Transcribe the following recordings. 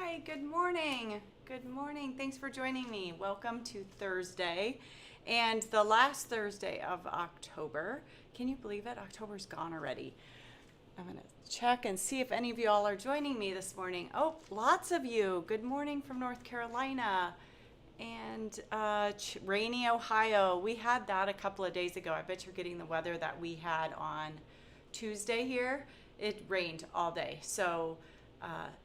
Hi, good morning. Good morning. Thanks for joining me. Welcome to Thursday and the last Thursday of October. Can you believe it? October's gone already. I'm going to check and see if any of you all are joining me this morning. Oh, lots of you. Good morning from North Carolina and rainy Ohio. We had that a couple of days ago. I bet you're getting the weather that we had on Tuesday here. It rained all day. So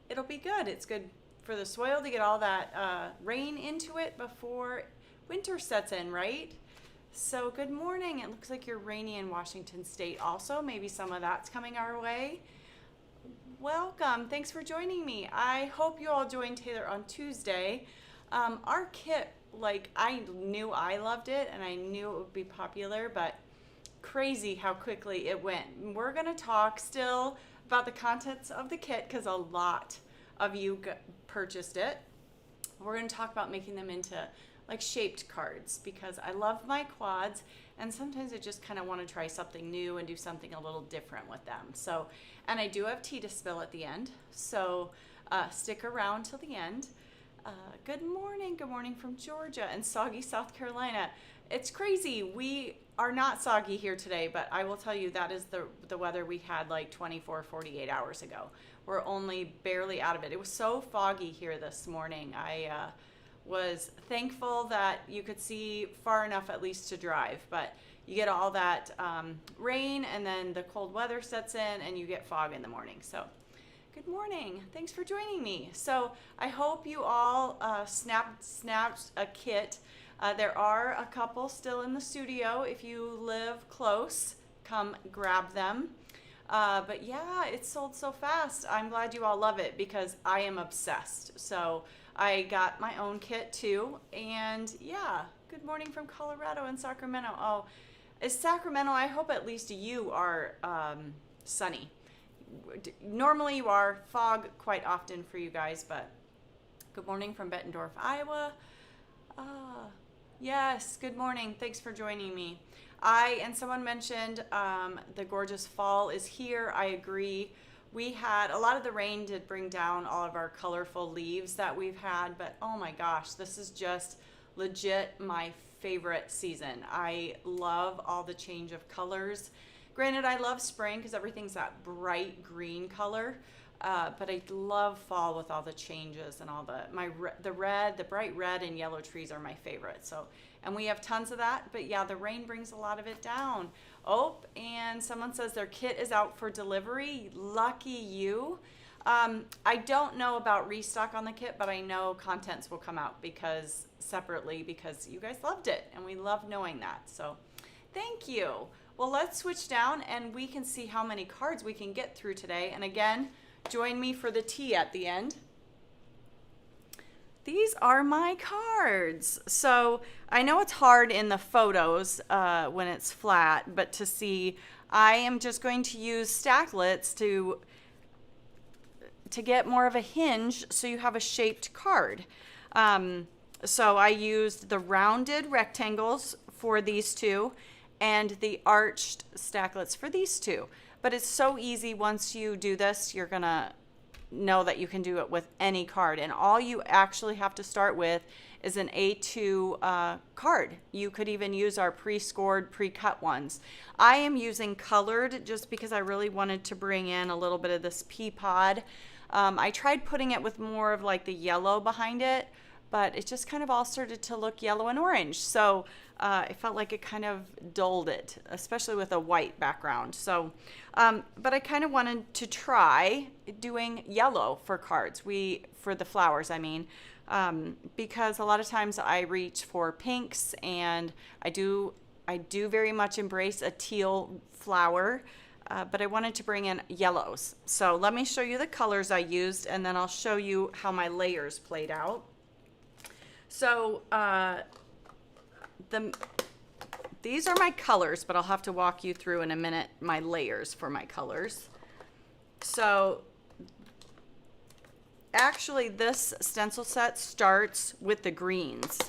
it'll be good. It's good for the soil to get all that rain into it before winter sets in, right? So good morning. It looks like you're rainy in Washington State also. Maybe some of that's coming our way. Welcome. Thanks for joining me. I hope you all joined Taylor on Tuesday. Our kit, like, I knew I loved it and I knew it would be popular, but crazy how quickly it went. We're going to talk still about the contents of the kit because a lot of you purchased it. We're going to talk about making them into like shaped cards because I love my quads and sometimes I just kind of want to try something new and do something a little different with them. So, and I do have tea to spill at the end, so stick around till the end. Good morning from Georgia and soggy South Carolina. It's crazy. We are not soggy here today, but I will tell you that is the weather we had like 24, 48 hours ago. We're only barely out of it. It was so foggy here this morning. I was thankful that you could see far enough at least to drive, but you get all that rain and then the cold weather sets in and you get fog in the morning. So good morning. Thanks for joining me. So I hope you all snapped a kit. There are a couple still in the studio. If you live close, come grab them. But yeah, it sold so fast. I'm glad you all love it because I am obsessed. So I got my own kit too. And yeah, good morning from Colorado and Sacramento. Oh, is Sacramento, I hope at least you are sunny. Normally you are fog quite often for you guys, but good morning from Bettendorf, Iowa. Yes, good morning. Thanks for joining me. And someone mentioned the gorgeous fall is here. I agree. We had a lot of the rain did bring down all of our colorful leaves that we've had, but oh my gosh, this is just legit my favorite season. I love all the change of colors. Granted, I love spring because everything's that bright green color, but I love fall with all the changes and all the bright red and yellow trees are my favorite. So, and we have tons of that, but yeah, the rain brings a lot of it down. Oh, and someone says their kit is out for delivery. Lucky you. I don't know about restock on the kit, but I know contents will come out separately because you guys loved it and we love knowing that. So thank you. Well, let's switch down and we can see how many cards we can get through today. And again, join me for the tea at the end. These are my cards. So I know it's hard in the photos when it's flat, but to see, I am just going to use Stacklets to get more of a hinge so you have a shaped card. So I used the rounded rectangles for these two and the arched Stacklets for these two. But it's so easy. Once you do this, you're gonna know that you can do it with any card. And all you actually have to start with is an A2 card. You could even use our pre-scored, pre-cut ones. I am using colored just because I really wanted to bring in a little bit of this pea pod. I tried putting it with more of like the yellow behind it, but it just kind of all started to look yellow and orange. So it felt like it kind of dulled it, especially with a white background. So, but I kind of wanted to try doing yellow for cards. For the flowers, I mean, because a lot of times I reach for pinks and I do very much embrace a teal flower. But I wanted to bring in yellows. So let me show you the colors I used and then I'll show you how my layers played out. So these are my colors, but I'll have to walk you through in a minute my layers for my colors. So actually this stencil set starts with the greens.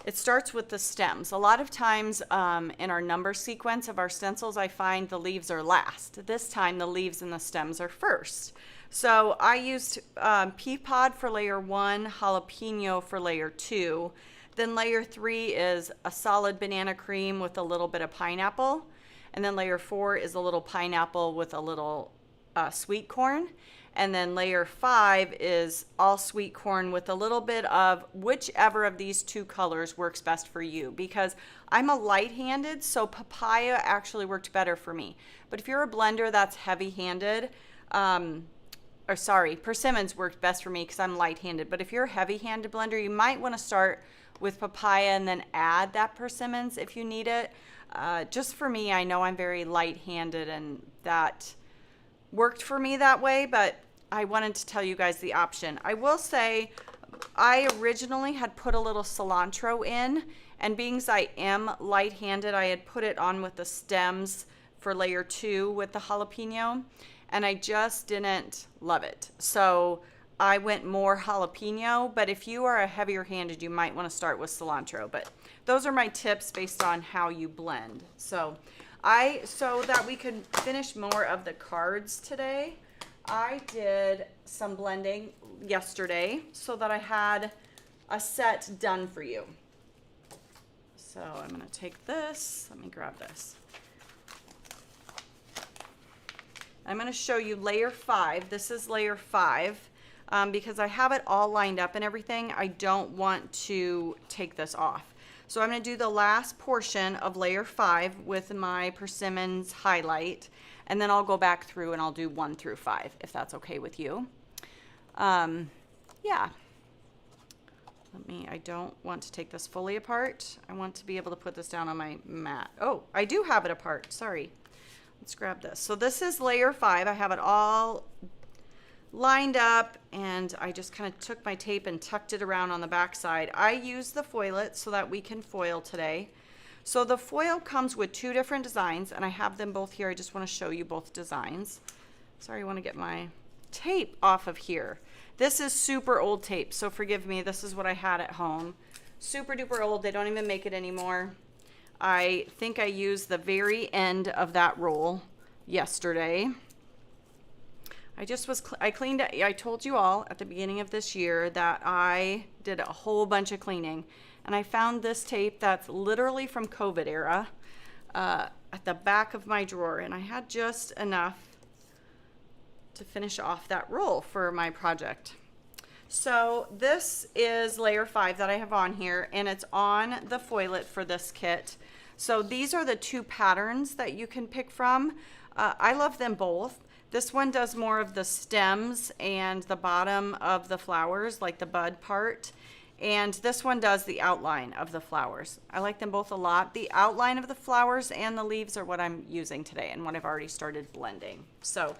it starts with the stems. A lot of times in our number sequence of our stencils, I find the leaves are last. This time the leaves and the stems are first. So I used pea pod for layer 1, jalapeno for layer 2. Then layer 3 is a solid banana cream with a little bit of pineapple. And then layer 4 is a little pineapple with a little sweet corn. And then layer 5 is all sweet corn with a little bit of whichever of these two colors works best for you. Because I'm a light-handed, so papaya actually worked better for me. But if you're a blender that's heavy-handed, persimmons worked best for me because I'm light-handed. But if you're a heavy-handed blender, you might want to start with papaya and then add that persimmons if you need it. Just for me, I know I'm very light-handed and that worked for me that way, but I wanted to tell you guys the option. I will say I originally had put a little cilantro in, and being as I am light-handed, I had put it on with the stems for layer 2 with the jalapeno, and I just didn't love it. So I went more jalapeno, but if you are a heavier handed, you might want to start with cilantro. But those are my tips based on how you blend. So that we could finish more of the cards today, I did some blending yesterday so that I had a set done for you. So I'm going to take this. Let me grab this. I'm going to show you layer 5. This is layer 5 because I have it all lined up and everything. I don't want to take this off. So I'm going to do the last portion of layer 5 with my persimmons highlight, and then I'll go back through and I'll do 1 through 5 if that's okay with you. Yeah. I don't want to take this fully apart. I want to be able to put this down on my mat. Oh, I do have it apart. Sorry. Let's grab this. So this is layer 5. I have it all lined up, and I just kind of took my tape and tucked it around on the back side. I use the foilet so that we can foil today. So the foil comes with 2 different designs, and I have them both here. I just want to show you both designs. Sorry, I want to get my tape off of here. This is super old tape, so forgive me. This is what I had at home. Super duper old. They don't even make it anymore. I think I used the very end of that roll yesterday. I cleaned it. I told you all at the beginning of this year that I did a whole bunch of cleaning, and I found this tape that's literally from COVID era at the back of my drawer, and I had just enough to finish off that roll for my project. So this is layer 5 that I have on here, and it's on the foilet for this kit. So these are the 2 patterns that you can pick from. I love them both. This one does more of the stems and the bottom of the flowers, like the bud part. And this one does the outline of the flowers. I like them both a lot. The outline of the flowers and the leaves are what I'm using today and what I've already started blending. So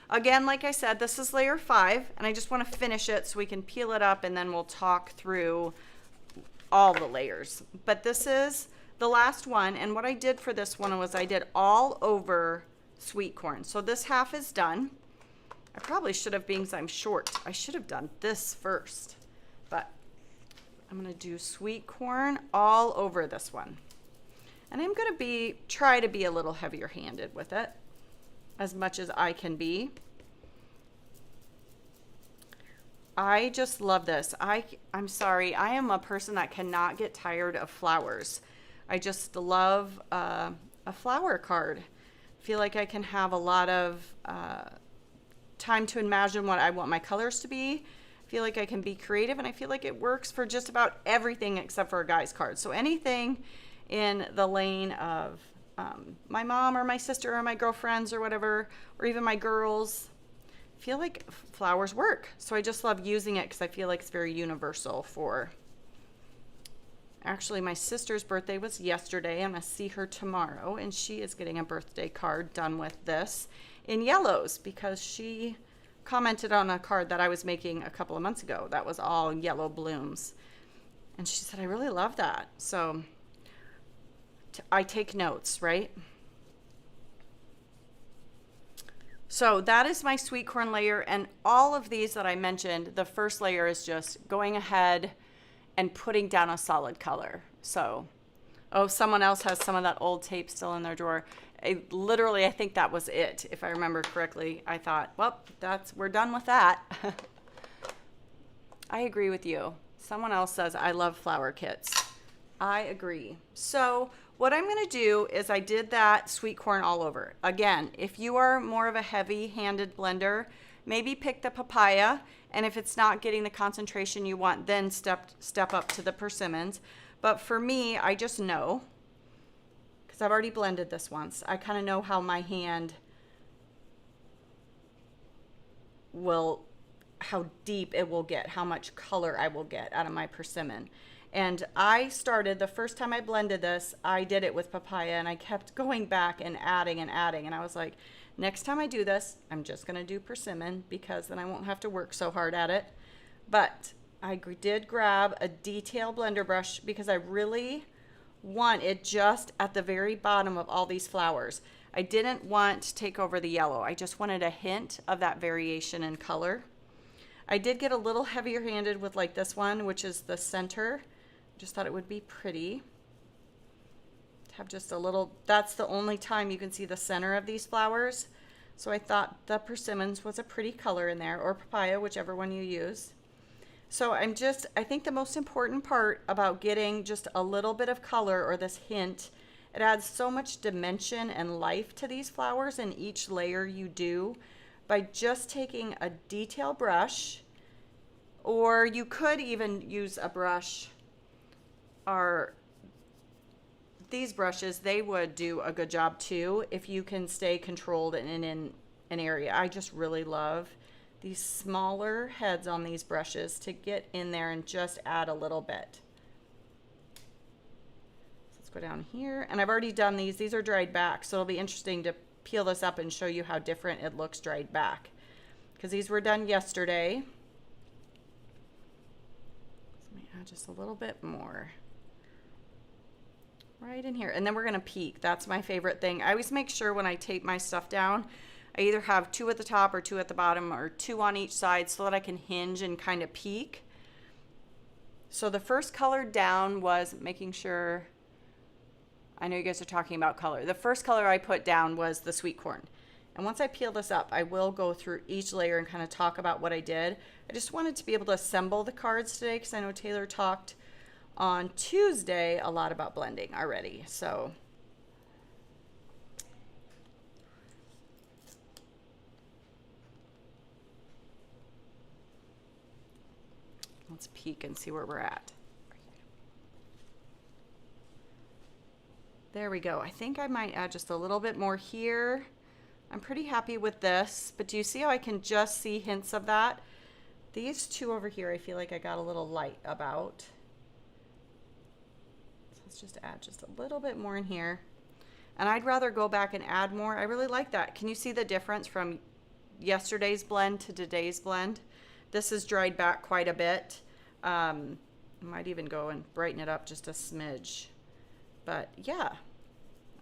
again, like I said, this is layer 5, and I just want to finish it so we can peel it up, and then we'll talk through all the layers. But this is the last one, and what I did for this one was I did all over sweet corn. So this half is done. I probably should have, being I'm short, I should have done this first, but I'm going to do sweet corn all over this one. And I'm going to try to be a little heavier handed with it as much as I can be. I just love this. I'm sorry, I am a person that cannot get tired of flowers. I just love a flower card. Feel like I can have a lot of time to imagine what I want my colors to be. I feel like I can be creative, and I feel like it works for just about everything except for a guy's card. So anything in the lane of my mom or my sister or my girlfriends or whatever, or even my girls, I feel like flowers work. So I just love using it because I feel like it's very universal for. Actually, my sister's birthday was yesterday. I'm going to see her tomorrow, and she is getting a birthday card done with this in yellows because she commented on a card that I was making a couple of months ago that was all yellow blooms. And she said, I really love that. So I take notes, right? So that is my sweet corn layer, and all of these that I mentioned, the first layer is just going ahead and putting down a solid color. So, oh, someone else has some of that old tape still in their drawer. Literally, I think that was it. If I remember correctly, I thought, well, we're done with that. I agree with you. Someone else says, I love flower kits. I agree. So what I'm going to do is I did that sweet corn all over. Again, if you are more of a heavy-handed blender, maybe pick the papaya, and if it's not getting the concentration you want, then step up to the persimmons. But for me, I just know, because I've already blended this once, I kind of know how my hand will, how deep it will get, how much color I will get out of my persimmon. And I started, the first time I blended this, I did it with papaya, and I kept going back and adding and adding. And I was like, next time I do this, I'm just going to do persimmon, because then I won't have to work so hard at it. But I did grab a detail blender brush because I really want it just at the very bottom of all these flowers. I didn't want to take over the yellow. I just wanted a hint of that variation in color. I did get a little heavier handed with like this one, which is the center. Just thought it would be pretty to have just a little, that's the only time you can see the center of these flowers. So I thought the persimmons was a pretty color in there, or papaya, whichever one you use. So I think the most important part about getting just a little bit of color, or this hint, it adds so much dimension and life to these flowers in each layer you do by just taking a detail brush, or you could even use a brush, or these brushes, they would do a good job too if you can stay controlled and in an area. I just really love these smaller heads on these brushes to get in there and just add a little bit. So let's go down here, and I've already done these. These are dried back, so it'll be interesting to peel this up and show you how different it looks dried back, because these were done yesterday. So let me add just a little bit more right in here, and then we're going to peek. That's my favorite thing. I always make sure when I tape my stuff down, I either have 2 at the top or 2 at the bottom, or 2 on each side, so that I can hinge and kind of peek. So the first color down was making sure, I know you guys are talking about color. The first color I put down was the sweet corn. And once I peel this up, I will go through each layer and kind of talk about what I did. I just wanted to be able to assemble the cards today, because I know Taylor talked on Tuesday a lot about blending already. So let's peek and see where we're at. There we go. I think I might add just a little bit more here. I'm pretty happy with this, but do you see how I can just see hints of that? These 2 over here, I feel like I got a little light about. So let's just add just a little bit more in here. And I'd rather go back and add more. I really like that. Can you see the difference from yesterday's blend to today's blend? This is dried back quite a bit. I might even go and brighten it up just a smidge. But yeah.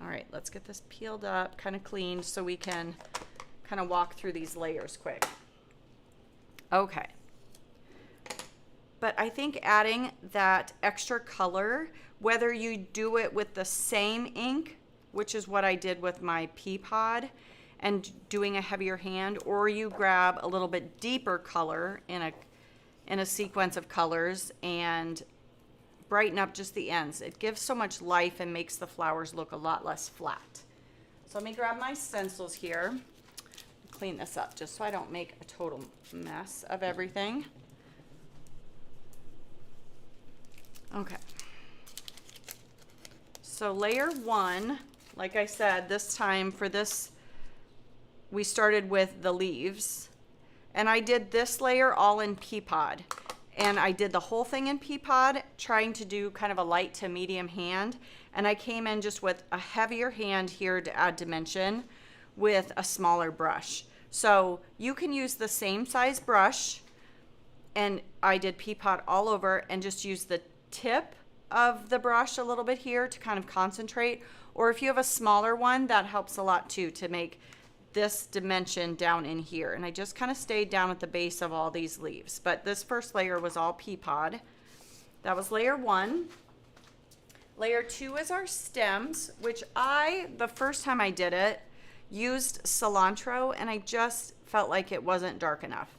All right, let's get this peeled up, kind of cleaned, so we can kind of walk through these layers quick. Okay. But I think adding that extra color, whether you do it with the same ink, which is what I did with my pea pod, and doing a heavier hand, or you grab a little bit deeper color in a sequence of colors and brighten up just the ends. It gives so much life and makes the flowers look a lot less flat. So let me grab my stencils here, clean this up just so I don't make a total mess of everything. Okay. So layer 1, like I said, this time for this, we started with the leaves, and I did this layer all in pea pod. And I did the whole thing in pea pod, trying to do kind of a light to medium hand. And I came in just with a heavier hand here to add dimension with a smaller brush. So you can use the same size brush, and I did pea pod all over, and just use the tip of the brush a little bit here to kind of concentrate. Or if you have a smaller one, that helps a lot too, to make this dimension down in here. And I just kind of stayed down at the base of all these leaves, but this first layer was all pea pod. That was layer 1. Layer 2 is our stems, which the first time I did it, used cilantro, and I just felt like it wasn't dark enough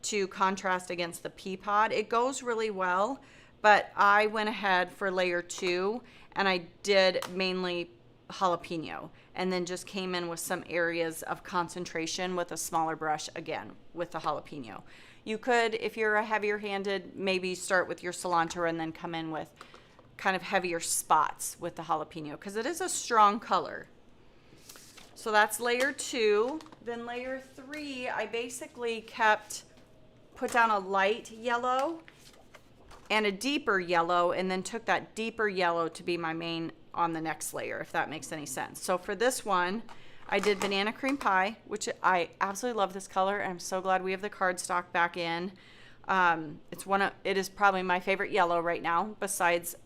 to contrast against the pea pod. It goes really well, but I went ahead for layer 2 and I did mainly jalapeno, and then just came in with some areas of concentration with a smaller brush again with the jalapeno. You could, if you're a heavier handed, maybe start with your cilantro and then come in with kind of heavier spots with the jalapeno, because it is a strong color. So that's layer 2. Then layer 3, I basically put down a light yellow and a deeper yellow, and then took that deeper yellow to be my main on the next layer, if that makes any sense. So for this one, I did banana cream pie, which I absolutely love this color, and I'm so glad we have the cardstock back in. It is probably my favorite yellow right now, besides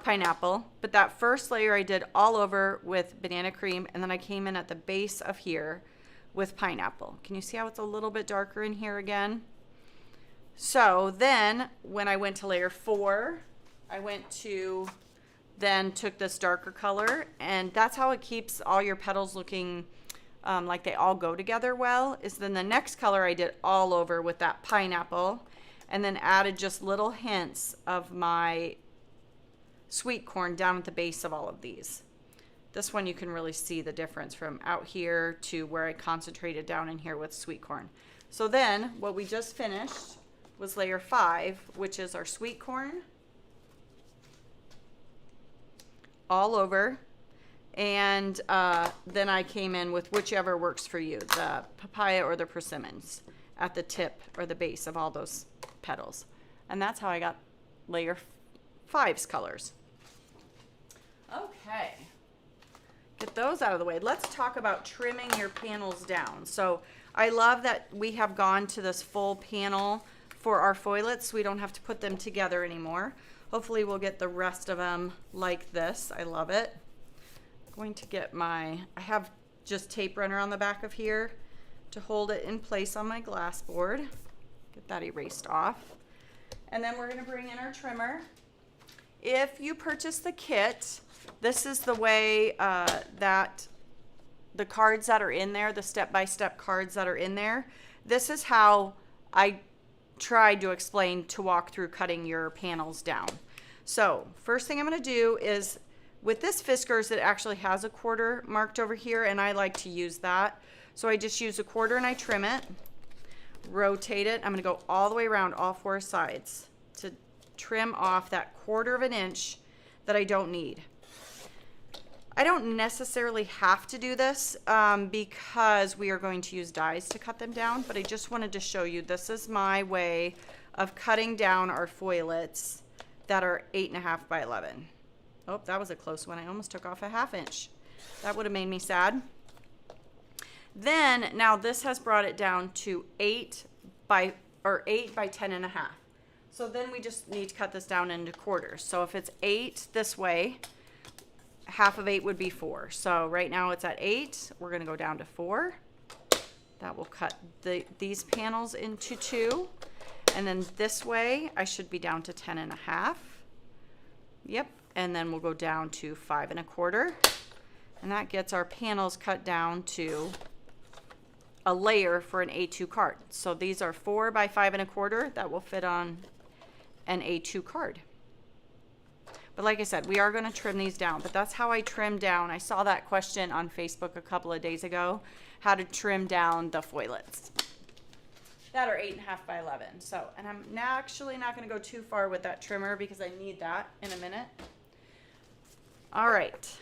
pineapple. But that first layer I did all over with banana cream, and then I came in at the base of here with pineapple. Can you see how it's a little bit darker in here again? So then when I went to layer 4, I took this darker color, and that's how it keeps all your petals looking like they all go together well, is then the next color I did all over with that pineapple, and then added just little hints of my sweet corn down at the base of all of these. This one you can really see the difference from out here to where I concentrated down in here with sweet corn. So then what we just finished was layer 5, which is our sweet corn all over. And then I came in with whichever works for you, the papaya or the persimmons at the tip or the base of all those petals. And that's how I got layer 5's colors. Okay, get those out of the way. Let's talk about trimming your panels down. So I love that we have gone to this full panel for our foilets. We don't have to put them together anymore. Hopefully we'll get the rest of them like this. I love it. Going to get I have just tape runner on the back of here to hold it in place on my glass board. Get that erased off. And then we're going to bring in our trimmer. If you purchase the kit, this is the way that the cards that are in there, the step-by-step cards that are in there, this is how I tried to explain to walk through cutting your panels down. So first thing I'm going to do is, with this Fiskars, it actually has a quarter marked over here, and I like to use that. So I just use a quarter and I trim it, rotate it. I'm going to go all the way around all 4 sides to trim off that 1/4 of an inch that I don't need. I don't necessarily have to do this because we are going to use dies to cut them down, but I just wanted to show you this is my way of cutting down our foilets that are 8.5 by 11. Oh, that was a close one. I almost took off a 1/2 inch. That would have made me sad. Then, now this has brought it down to 8 by 10.5. So then we just need to cut this down into quarters. So if it's 8 this way, 1/2 of 8 would be 4. So right now it's at 8. We're going to go down to 4. That will cut these panels into 2. And then this way, I should be down to 10.5. Yep. And then we'll go down to 5 1/4. And that gets our panels cut down to a layer for an A2 card. So these are 4 by 5 1/4 that will fit on an A2 card. But like I said, we are going to trim these down, but that's how I trim down. I saw that question on Facebook a couple of days ago, how to trim down the foilets that are 8.5 by 11. So, and I'm actually not going to go too far with that trimmer because I need that in a minute. All right.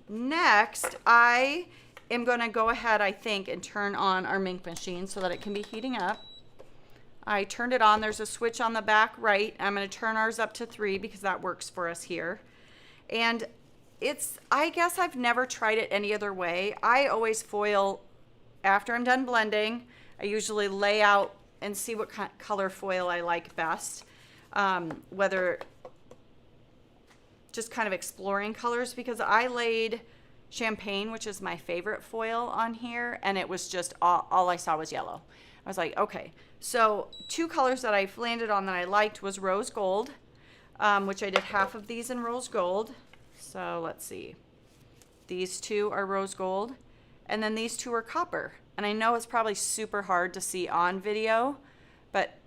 Next, I am going to go ahead, I think, and turn on our Mink machine so that it can be heating up. I turned it on. There's a switch on the back right. I'm going to turn ours up to 3 because that works for us here. And I guess I've never tried it any other way. I always foil after I'm done blending. I usually lay out and see what color foil I like best. Whether just kind of exploring colors, because I laid champagne, which is my favorite foil, on here, and it was just all I saw was yellow. I was like, okay. So 2 colors that I've landed on that I liked was rose gold. which I did half of these in rose gold. So let's see. These two are rose gold, and then these two are copper. And I know it's probably super hard to see on video, but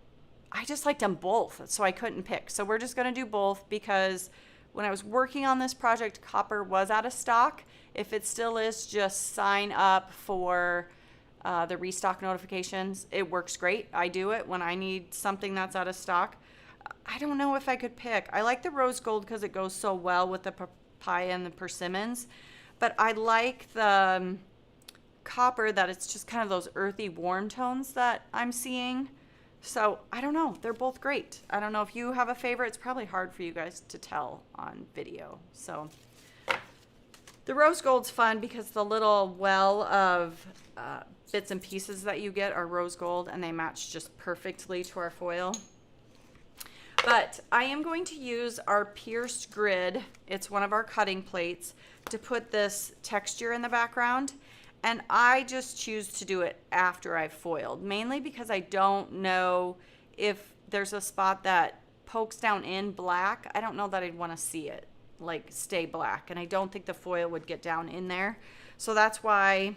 I just liked them both, so I couldn't pick. So we're just gonna do both because when I was working on this project, copper was out of stock. If it still is, just sign up for the restock notifications. It works great. I do it when I need something that's out of stock. I don't know if I could pick. I like the rose gold because it goes so well with the papaya and the persimmons, but I like the copper that it's just kind of those earthy warm tones that I'm seeing. So I don't know, they're both great. I don't know if you have a favorite. It's probably hard for you guys to tell on video. So the rose gold's fun because the little well of bits and pieces that you get are rose gold, and they match just perfectly to our foil. But I am going to use our pierced grid. It's one of our cutting plates to put this texture in the background. And I just choose to do it after I've foiled, mainly because I don't know if there's a spot that pokes down in black. I don't know that I'd want to see it like stay black, and I don't think the foil would get down in there. So that's why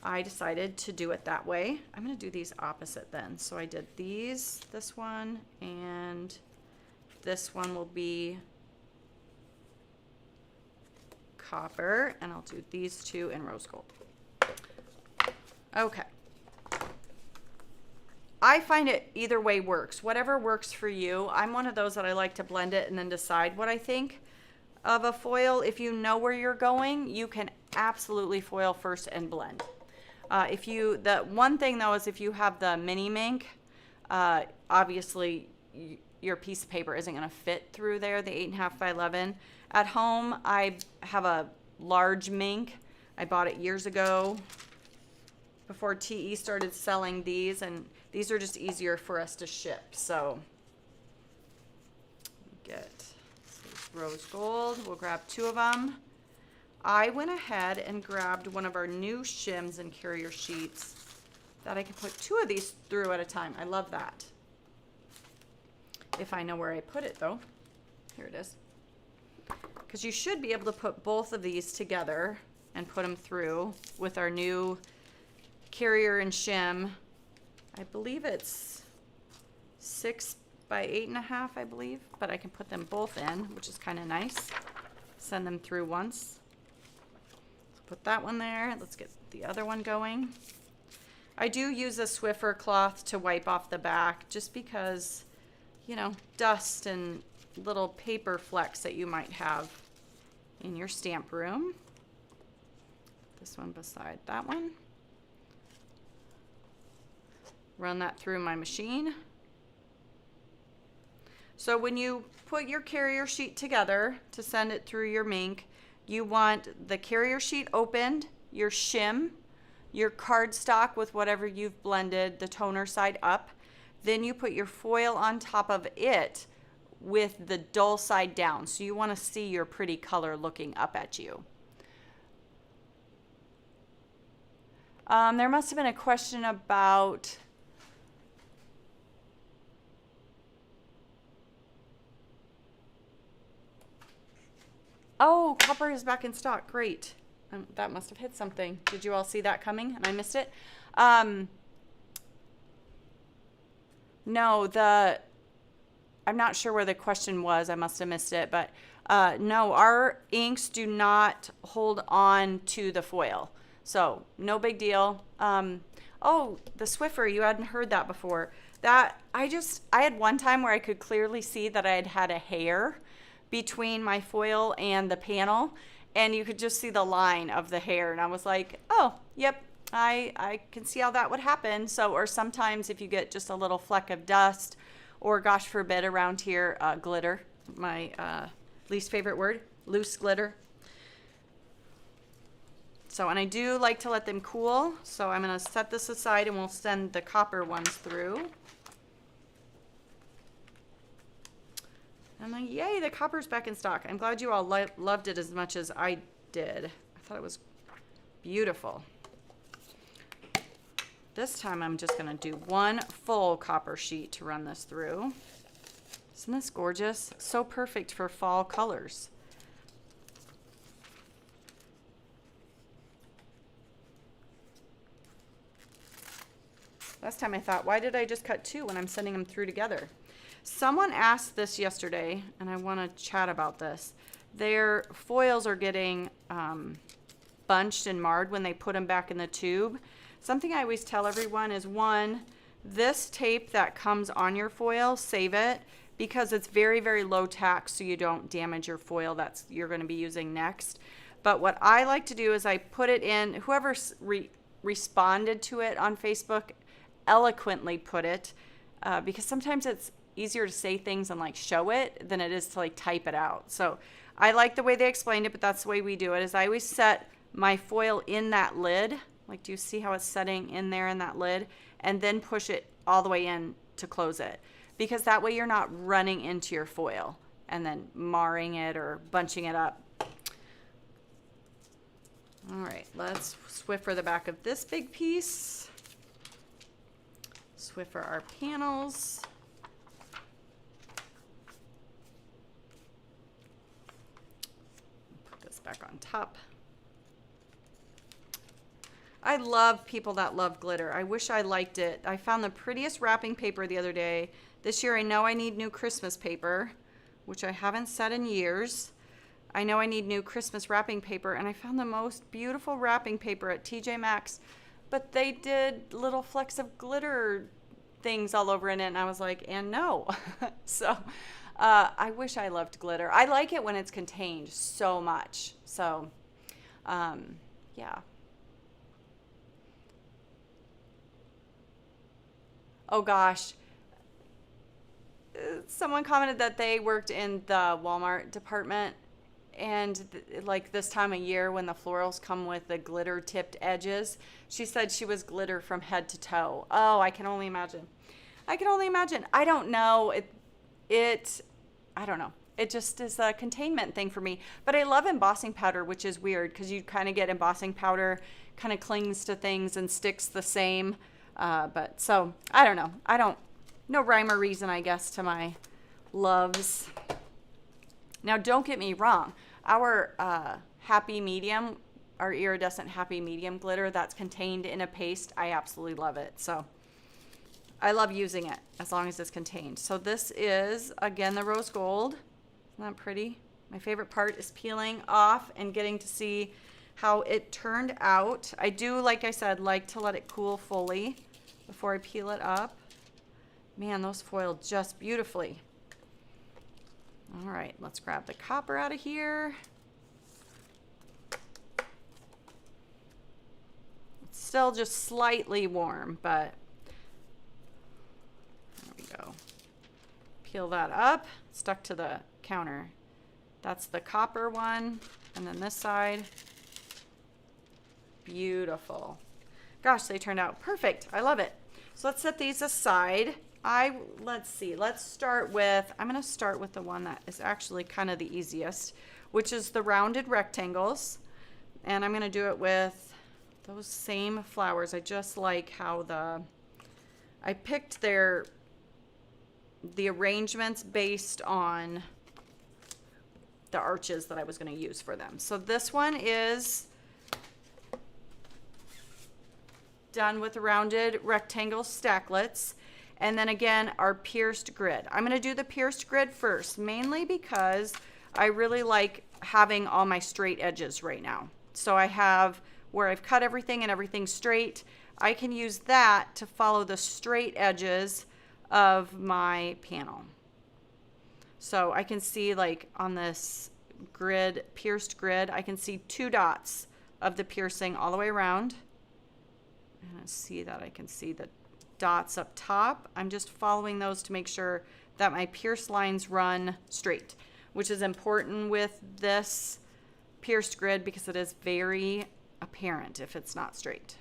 I decided to do it that way. I'm going to do these opposite then. So I did these, this one, and this one will be copper, and I'll do these two in rose gold. Okay. I find it either way works. Whatever works for you. I'm one of those that I like to blend it and then decide what I think of a foil. If you know where you're going, you can absolutely foil first and blend. The one thing though is if you have the mini mink, obviously your piece of paper isn't going to fit through there, the 8.5 by 11. At home, I have a large mink. I bought it years ago before TE started selling these, and these are just easier for us to ship. So get rose gold. We'll grab 2 of them. I went ahead and grabbed one of our new shims and carrier sheets that I can put 2 of these through at a time. I love that. If I know where I put it though. Here it is. Because you should be able to put both of these together and put them through with our new carrier and shim. I believe it's 6 by 8.5, I believe, but I can put them both in, which is kind of nice. Send them through once. Let's put that one there. Let's get the other one going. I do use a Swiffer cloth to wipe off the back just because, you know, dust and little paper flecks that you might have in your stamp room. This one beside that one. Run that through my machine. So when you put your carrier sheet together to send it through your mink, you want the carrier sheet opened, your shim, your cardstock with whatever you've blended, the toner side up. Then you put your foil on top of it with the dull side down. So you want to see your pretty color looking up at you. There must have been a question about oh, copper is back in stock. Great. That must have hit something. Did you all see that coming and I missed it? No, I'm not sure where the question was. I must have missed it. But no, our inks do not hold on to the foil. So no big deal. Oh, the Swiffer, you hadn't heard that before. That I had one time where I could clearly see that I had a hair between my foil and the panel, and you could just see the line of the hair, and I was like, oh, yep, I can see how that would happen. So, or sometimes if you get just a little fleck of dust, or gosh forbid around here, glitter, my least favorite word, loose glitter. So, and I do like to let them cool, so I'm going to set this aside and we'll send the copper ones through. I'm like, yay, the copper's back in stock. I'm glad you all loved it as much as I did. I thought it was beautiful. This time I'm just going to do one full copper sheet to run this through. Isn't this gorgeous? So perfect for fall colors. Last time I thought, why did I just cut 2 when I'm sending them through together? Someone asked this yesterday, and I want to chat about this. Their foils are getting bunched and marred when they put them back in the tube. Something I always tell everyone is, one, this tape that comes on your foil, save it, because it's very, very low tack, so you don't damage your foil that you're going to be using next. But what I like to do is I put it in, whoever responded to it on Facebook eloquently put it, because sometimes it's easier to say things and like show it than it is to like type it out. So I like the way they explained it, but that's the way we do it, is I always set my foil in that lid. Like, do you see how it's setting in there in that lid? And then push it all the way in to close it. Because that way you're not running into your foil and then marring it or bunching it up. All right, let's Swiffer the back of this big piece. Swiffer our panels. Put this back on top. I love people that love glitter. I wish I liked it. I found the prettiest wrapping paper the other day. This year I know I need new Christmas paper, which I haven't set in years. I know I need new Christmas wrapping paper, and I found the most beautiful wrapping paper at TJ Maxx, but they did little flecks of glitter things all over in it, and I was like, and no. So I wish I loved glitter. I like it when it's contained so much. So yeah. Oh gosh, someone commented that they worked in the Walmart department, and like this time of year when the florals come with the glitter tipped edges, she said she was glitter from head to toe. Oh, I can only imagine. I can only imagine. I don't know. I don't know. It just is a containment thing for me. But I love embossing powder, which is weird because you kind of get embossing powder kind of clings to things and sticks the same. But so I don't know. No rhyme or reason, I guess, to my loves. Now, don't get me wrong. Our happy medium, our iridescent happy medium glitter that's contained in a paste, I absolutely love it. So I love using it as long as it's contained. So this is, again, the rose gold. Isn't that pretty? My favorite part is peeling off and getting to see how it turned out. I do, like I said, like to let it cool fully before I peel it up. Man, those foiled just beautifully. All right, let's grab the copper out of here. It's still just slightly warm, but there we go. Peel that up, stuck to the counter. That's the copper one, and then this side. Beautiful. Gosh, they turned out perfect. I love it. So let's set these aside. Let's see, let's start with, I'm going to start with the one that is actually kind of the easiest, which is the rounded rectangles. And I'm going to do it with those same flowers. I just like how I picked the arrangements based on the arches that I was going to use for them. So this one is done with the rounded rectangle stacklets. And then again, our pierced grid. I'm going to do the pierced grid first, mainly because I really like having all my straight edges right now. So I have where I've cut everything and everything's straight. I can use that to follow the straight edges of my panel. So I can see, like on this grid, pierced grid, I can see 2 dots of the piercing all the way around. And I see that I can see the dots up top. I'm just following those to make sure that my pierced lines run straight, which is important with this pierced grid because it is very apparent if it's not straight.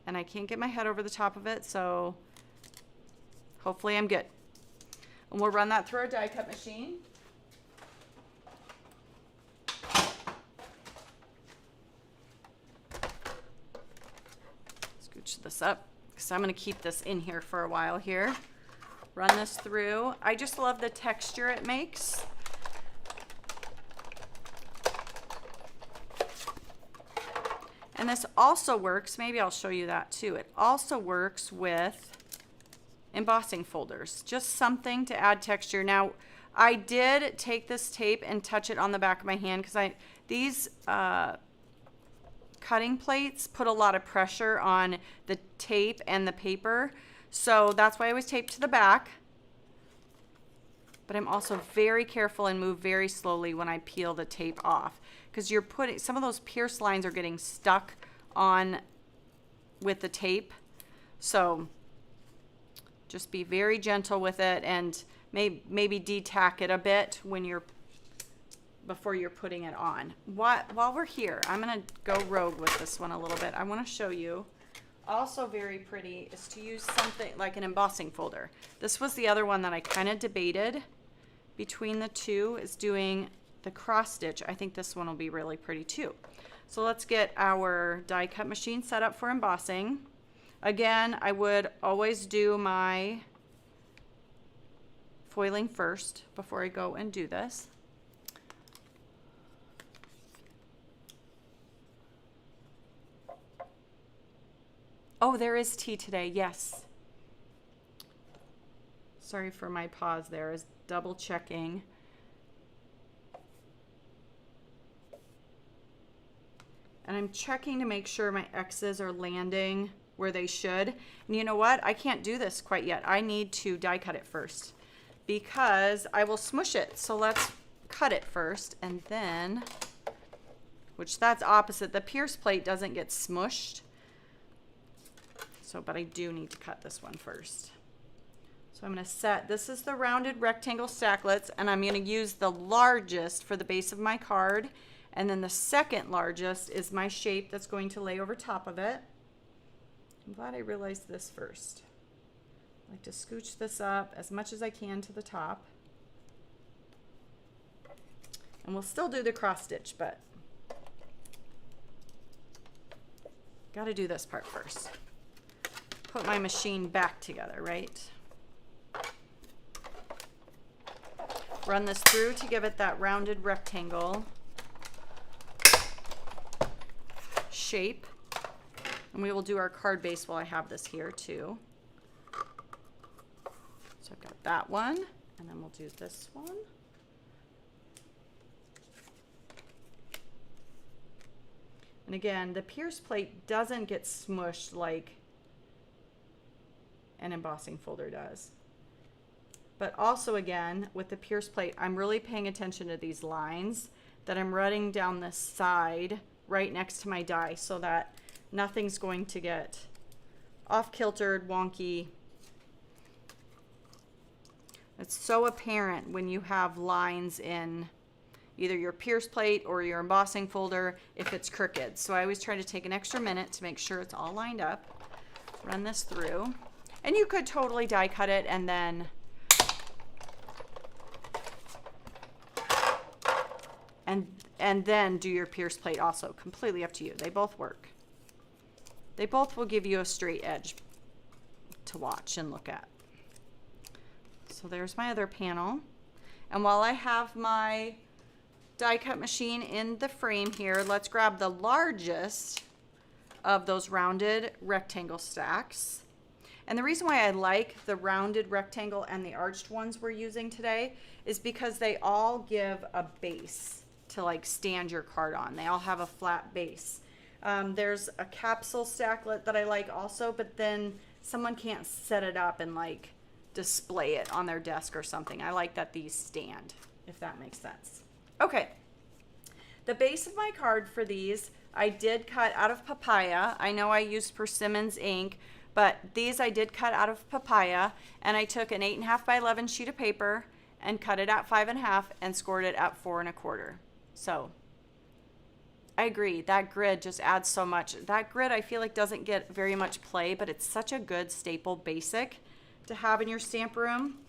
And I can't get my head over the top of it, so hopefully I'm good. And we'll run that through our die cut machine. Scooch this up, because I'm going to keep this in here for a while here. Run this through. I just love the texture it makes. And this also works, maybe I'll show you that too. It also works with embossing folders, just something to add texture. Now, I did take this tape and touch it on the back of my hand because these cutting plates put a lot of pressure on the tape and the paper. So that's why I always tape to the back. But I'm also very careful and move very slowly when I peel the tape off, because you're putting, some of those pierced lines are getting stuck on with the tape. So just be very gentle with it, and maybe de-tack it a bit when before you're putting it on. While we're here, I'm gonna go rogue with this one a little bit. I wanna show you, also very pretty, is to use something like an embossing folder. This was the other one that I kind of debated between the two, is doing the cross stitch. I think this one will be really pretty too. So let's get our die cut machine set up for embossing. Again, I would always do my foiling first before I go and do this. Oh, there is tea today, yes. Sorry for my pause there, is double checking. And I'm checking to make sure my X's are landing where they should. And you know what? I can't do this quite yet. I need to die cut it first because I will smush it. So let's cut it first, and then, which that's opposite. The pierce plate doesn't get smushed. So, but I do need to cut this one first. So I'm going to set, this is the rounded rectangle stacklets, and I'm going to use the largest for the base of my card, and then the second largest is my shape that's going to lay over top of it. I'm glad I realized this first. I like to scooch this up as much as I can to the top. And we'll still do the cross stitch, but got to do this part first. Put my machine back together, right? Run this through to give it that rounded rectangle shape. And we will do our card base while I have this here too. So I've got that one, and then we'll do this one. And again, the pierce plate doesn't get smushed like an embossing folder does. But also, again, with the pierce plate, I'm really paying attention to these lines that I'm running down this side right next to my die so that nothing's going to get off-kiltered, wonky. It's so apparent when you have lines in either your pierce plate or your embossing folder if it's crooked. So I always try to take an extra minute to make sure it's all lined up. Run this through. And you could totally die cut it and then then do your pierce plate also. Completely up to you. They both work. They both will give you a straight edge to watch and look at. So there's my other panel. And while I have my die cut machine in the frame here, let's grab the largest of those rounded rectangle stacks. And the reason why I like the rounded rectangle and the arched ones we're using today is because they all give a base to like stand your card on. They all have a flat base. There's a capsule stacklet that I like also, but then someone can't set it up and like display it on their desk or something. I like that these stand, if that makes sense. Okay, the base of my card for these, I did cut out of papaya. I know I used Persimmons ink, but these I did cut out of papaya, and I took an 8.5 by 11 sheet of paper and cut it at 5.5 and scored it at 4 1/4. So I agree, that grid just adds so much. That grid I feel like doesn't get very much play, but it's such a good staple basic to have in your stamp room.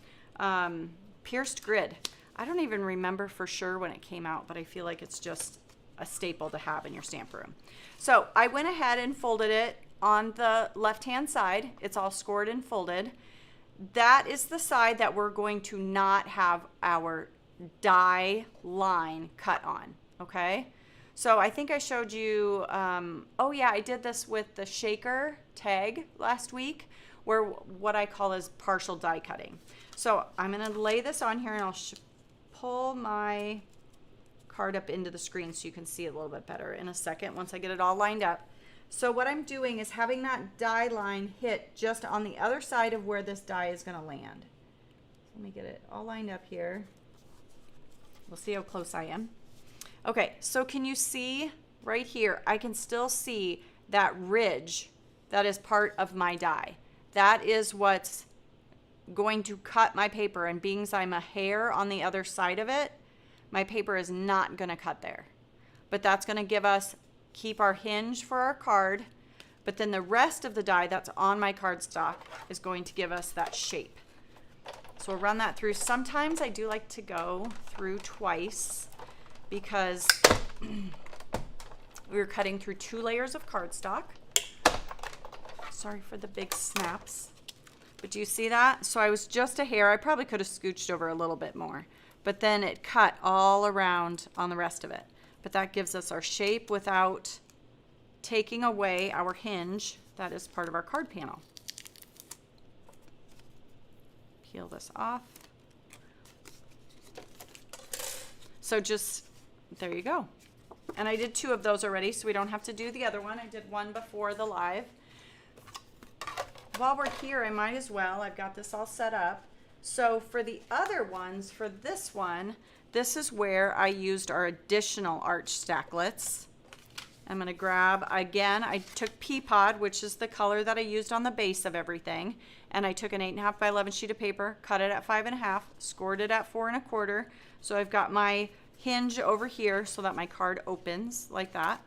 Pierced grid. I don't even remember for sure when it came out, but I feel like it's just a staple to have in your stamp room. So I went ahead and folded it on the left-hand side. It's all scored and folded. that is the side that we're going to not have our die line cut on, okay? So I think I showed you, oh yeah, I did this with the shaker tag last week, where what I call is partial die cutting. So I'm gonna lay this on here and I'll pull my card up into the screen so you can see it a little bit better in a second once I get it all lined up. So what I'm doing is having that die line hit just on the other side of where this die is going to land. Let me get it all lined up here. We'll see how close I am. Okay, so can you see right here? I can still see that ridge that is part of my die. That is what's going to cut my paper, and being as I'm a hair on the other side of it, my paper is not going to cut there. But that's going to give us keep our hinge for our card, but then the rest of the die that's on my cardstock is going to give us that shape. So we'll run that through. Sometimes I do like to go through twice because we were cutting through 2 layers of cardstock. Sorry for the big snaps, but do you see that? So I was just a hair. I probably could have scooched over a little bit more, but then it cut all around on the rest of it. But that gives us our shape without taking away our hinge that is part of our card panel. Peel this off. So just, there you go. And I did 2 of those already, so we don't have to do the other one. I did one before the live. While we're here, I might as well, I've got this all set up. So for the other ones, for this one, this is where I used our additional arch stacklets. I'm going to grab, again, I took Peapod, which is the color that I used on the base of everything, and I took an 8.5 by 11 sheet of paper, cut it at 5.5, scored it at 4 1/4. So I've got my hinge over here so that my card opens like that.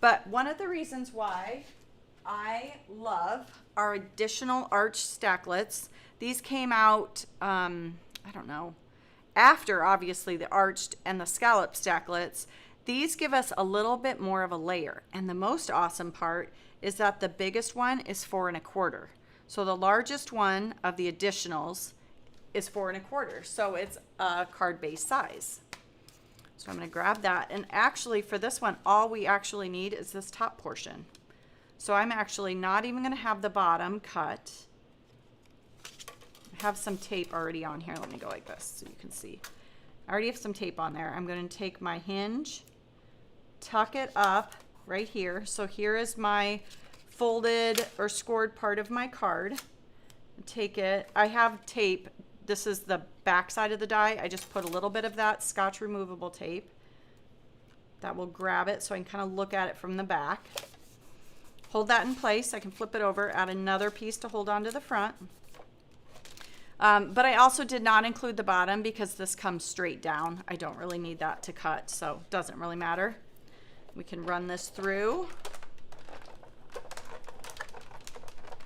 But one of the reasons why I love our additional arch stacklets, these came out, I don't know, after obviously the arched and the scallop stacklets. These give us a little bit more of a layer, and the most awesome part is that the biggest one is 4 1/4. So the largest one of the additionals is 4 1/4, so it's a card base size. So I'm going to grab that, and actually for this one all we actually need is this top portion. So I'm actually not even going to have the bottom cut. Have some tape already on here. Let me go like this so you can see. I already have some tape on there. I'm going to take my hinge, tuck it up right here. So here is my folded or scored part of my card. Take it. I have tape. This is the back side of the die. I just put a little bit of that Scotch removable tape. That will grab it so I can kind of look at it from the back. Hold that in place. I can flip it over, add another piece to hold on to the front. But I also did not include the bottom because this comes straight down. I don't really need that to cut, so it doesn't really matter. We can run this through.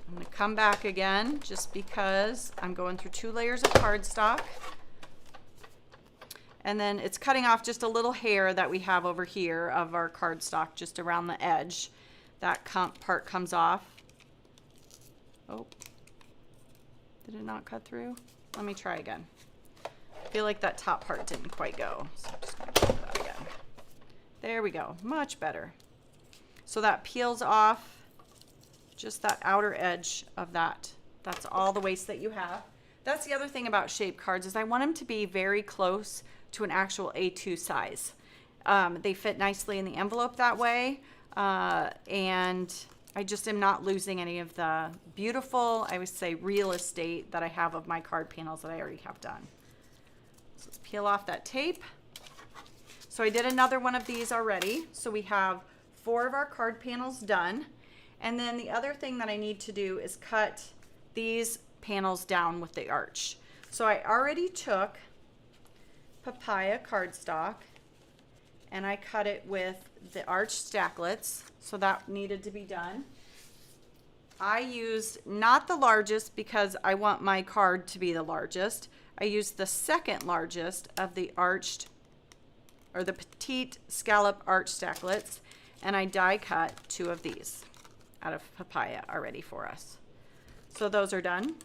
I'm going to come back again just because I'm going through 2 layers of cardstock. And then it's cutting off just a little hair that we have over here of our cardstock just around the edge. That part comes off. Oh. Did it not cut through? Let me try again. I feel like that top part didn't quite go. So I'm just going to try that again. There we go. Much better. So that peels off just that outer edge of that. That's all the waste that you have. That's the other thing about shape cards is I want them to be very close to an actual A2 size. They fit nicely in the envelope that way. And I just am not losing any of the beautiful, I would say, real estate that I have of my card panels that I already have done. So let's peel off that tape. So I did another one of these already. So we have 4 of our card panels done. And then the other thing that I need to do is cut these panels down with the arch. So I already took papaya cardstock and I cut it with the arch stacklets, so that needed to be done. I used not the largest because I want my card to be the largest. I used the second largest of the arched or the Petite Scallop arch stacklets, and I die cut 2 of these out of papaya already for us. So those are done.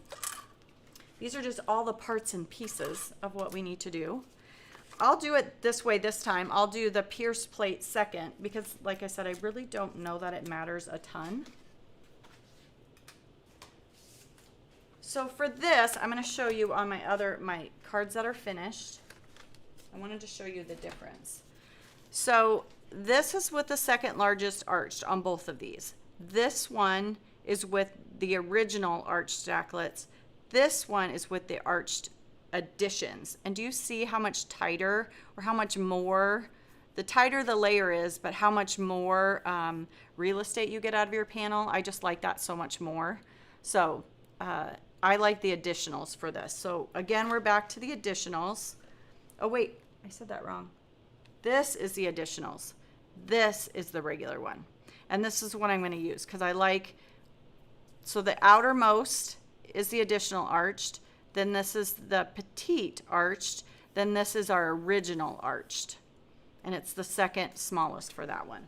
These are just all the parts and pieces of what we need to do. I'll do it this way this time. I'll do the pierce plate second because, like I said, I really don't know that it matters a ton. So for this, I'm going to show you on my cards that are finished. I wanted to show you the difference. So this is with the second largest arched on both of these. This one is with the original arched Stacklets. This one is with the arched additions. And do you see how much tighter or how much more, the tighter the layer is, but how much more real estate you get out of your panel? I just like that so much more. So I like the additionals for this. So again, we're back to the additionals. Oh wait, I said that wrong. This is the additionals. This is the regular one. And this is what I'm going to use because I like, so the outermost is the additional arched. Then this is the Petite arched. Then this is our original arched. And it's the second smallest for that one.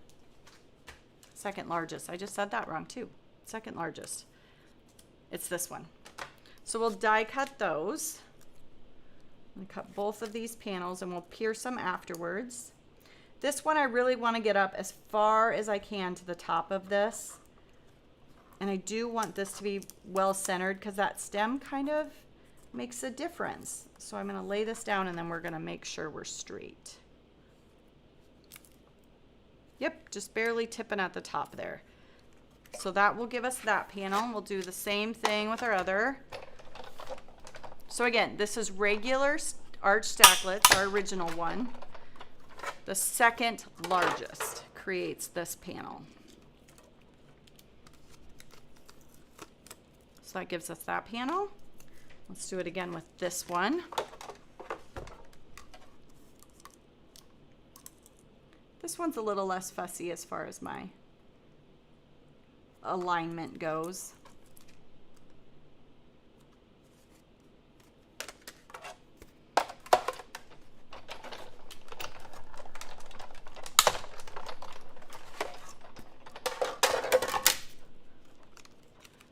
Second largest. I just said that wrong too. Second largest. It's this one. So we'll die cut those. I'm going to cut both of these panels and we'll pierce them afterwards. This one I really want to get up as far as I can to the top of this. And I do want this to be well centered because that stem kind of makes a difference. So I'm going to lay this down and then we're going to make sure we're straight. Yep, just barely tipping at the top there. So that will give us that panel. We'll do the same thing with our other. So again, this is regular arched Stacklets, our original one. The second largest creates this panel. So that gives us that panel. Let's do it again with this one. This one's a little less fussy as far as my alignment goes.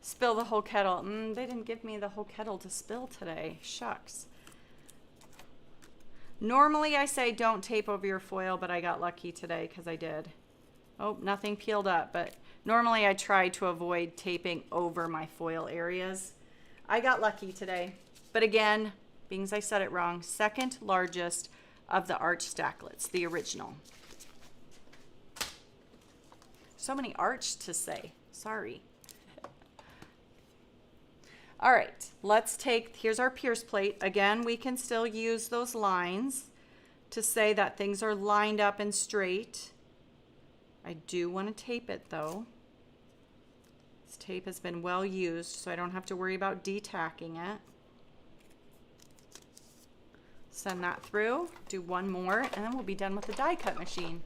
Spill the whole kettle. They didn't give me the whole kettle to spill today. Shucks. Normally I say don't tape over your foil, but I got lucky today because I did. Oh, nothing peeled up, but normally I try to avoid taping over my foil areas. I got lucky today. But again, being as I said it wrong, second largest of the arched Stacklets, the original. So many arched to say. Sorry. All right, let's take, here's our pierce plate. Again, we can still use those lines to say that things are lined up and straight. I do want to tape it though. This tape has been well used, so I don't have to worry about detacking it. Send that through, do one more, and then we'll be done with the die cut machine.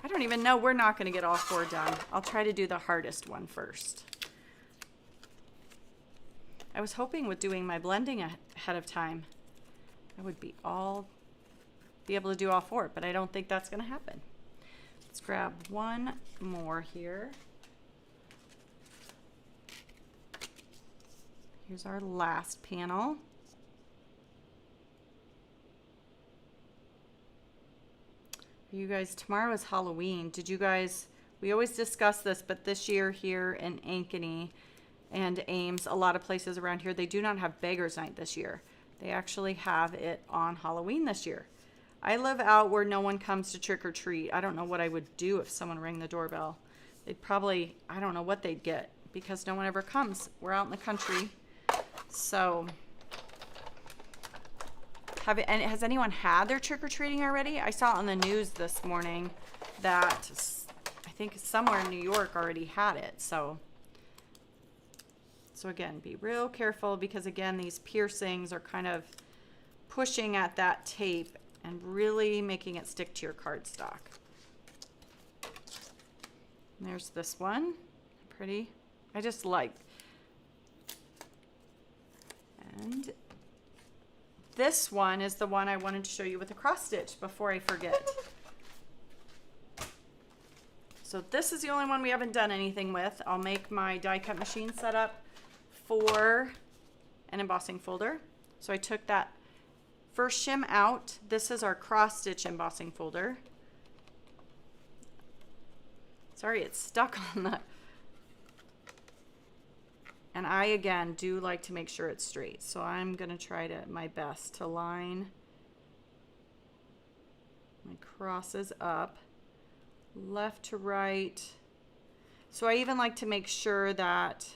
I don't even know, we're not going to get all four done. I'll try to do the hardest one first. I was hoping with doing my blending ahead of time, I would be able to do all four, but I don't think that's going to happen. Let's grab one more here. Here's our last panel. You guys, tomorrow is Halloween. Did you guys, we always discuss this, but this year here in Ankeny and Ames, a lot of places around here, they do not have Beggars Night this year. They actually have it on Halloween this year. I live out where no one comes to trick or treat. I don't know what I would do if someone rang the doorbell. They'd probably, I don't know what they'd get because no one ever comes. We're out in the country. So, and has anyone had their trick-or-treating already? I saw on the news this morning that I think somewhere in New York already had it. So again, be real careful because again, these piercings are kind of pushing at that tape and really making it stick to your cardstock. And there's this one, pretty. I just like. And this one is the one I wanted to show you with a cross stitch before I forget. So this is the only one we haven't done anything with. I'll make my die cut machine setup for an embossing folder. So I took that first shim out. This is our cross stitch embossing folder. Sorry, it's stuck on the, and I again do like to make sure it's straight. So I'm gonna try my best to line my crosses up left to right. So I even like to make sure that,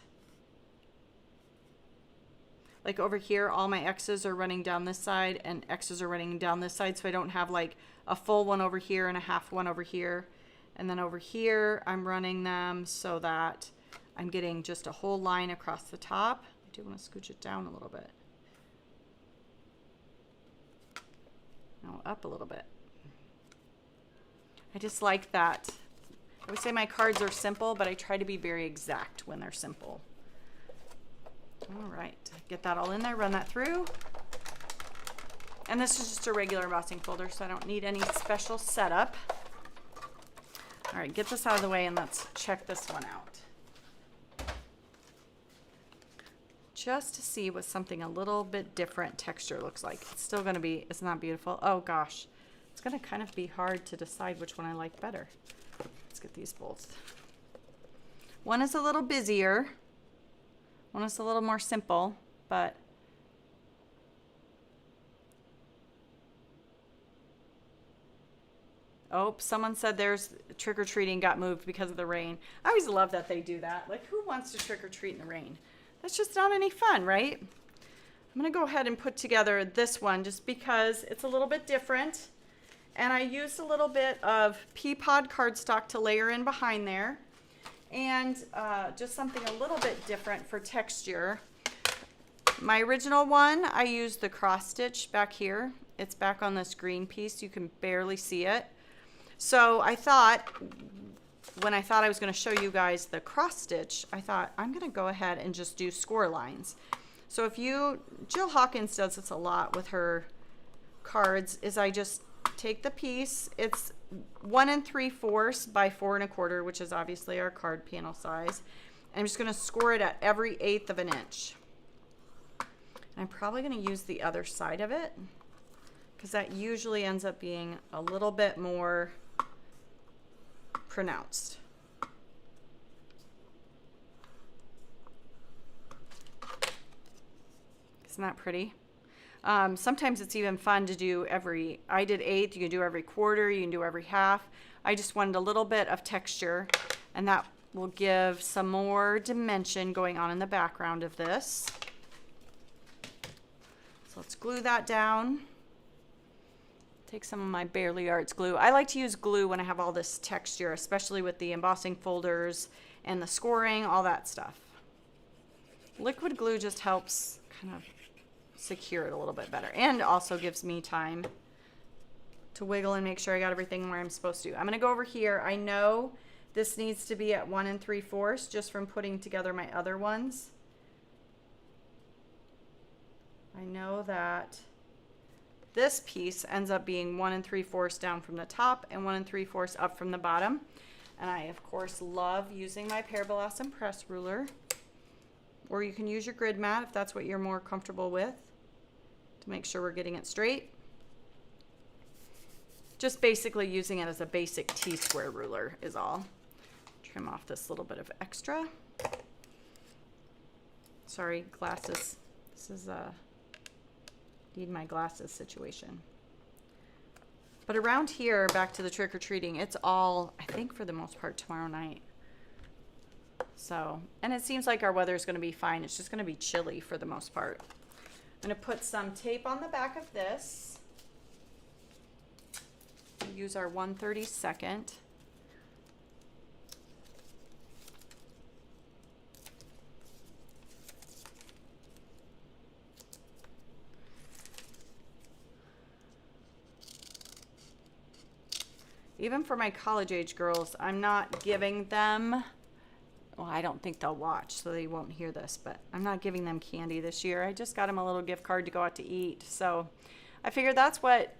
like over here, all my X's are running down this side and X's are running down this side, so I don't have like a full one over here and a half one over here. And then over here, I'm running them so that I'm getting just a whole line across the top. I do want to scooch it down a little bit. Now up a little bit. I just like that. I would say my cards are simple, but I try to be very exact when they're simple. All right, get that all in there, run that through. And this is just a regular embossing folder, so I don't need any special setup. All right, get this out of the way and let's check this one out. Just to see what something a little bit different texture looks like. It's still gonna be, it's not beautiful. Oh gosh, it's gonna kind of be hard to decide which one I like better. Let's get these both. One is a little busier. One is a little more simple, but oh, someone said there's trick-or-treating got moved because of the rain. I always love that they do that. Like, who wants to trick-or-treat in the rain? That's just not any fun, right? I'm gonna go ahead and put together this one just because it's a little bit different. And I used a little bit of pea pod cardstock to layer in behind there. And just something a little bit different for texture. My original one, I used the cross stitch back here. It's back on this green piece. You can barely see it. So I thought, when I thought I was going to show you guys the cross stitch, I thought I'm going to go ahead and just do score lines. So if you, Jill Hawkins does this a lot with her cards, is I just take the piece. It's 1 3/4 by 4 1/4, which is obviously our card panel size. And I'm just going to score it at every 1/8 of an inch. And I'm probably going to use the other side of it because that usually ends up being a little bit more pronounced. Isn't that pretty? Sometimes it's even fun to do I did 1/8, you can do every 1/4, you can do every 1/2. I just wanted a little bit of texture, and that will give some more dimension going on in the background of this. So let's glue that down. Take some of my Barely Arts glue. I like to use glue when I have all this texture, especially with the embossing folders and the scoring, all that stuff. Liquid glue just helps kind of secure it a little bit better and also gives me time to wiggle and make sure I got everything where I'm supposed to. I'm going to go over here. I know this needs to be at 1 3/4 just from putting together my other ones. I know that this piece ends up being 1 3/4 down from the top and 1 3/4 up from the bottom. And I, of course, love using my Pear Blossom press ruler. Or you can use your grid mat if that's what you're more comfortable with to make sure we're getting it straight. Just basically using it as a basic T-square ruler is all. Trim off this little bit of extra. Sorry, glasses. This is a need my glasses situation. But around here, back to the trick-or-treating, it's all, I think for the most part, tomorrow night. So, and it seems like our weather is going to be fine. It's just going to be chilly for the most part. I'm going to put some tape on the back of this. Use our 1/32. Even for my college age girls, I'm not giving them, well, I don't think they'll watch, so they won't hear this, but I'm not giving them candy this year. I just got them a little gift card to go out to eat. So I figured that's what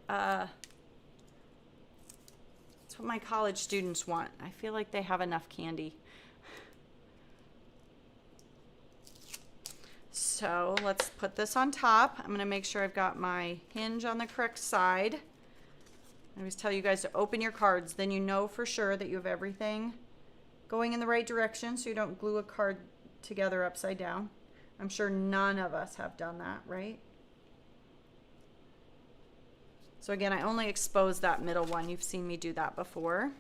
That's what my college students want. I feel like they have enough candy. So let's put this on top. I'm gonna make sure I've got my hinge on the correct side. I always tell you guys to open your cards, then you know for sure that you have everything going in the right direction so you don't glue a card together upside down. I'm sure none of us have done that, right? So again, I only exposed that middle one. You've seen me do that before.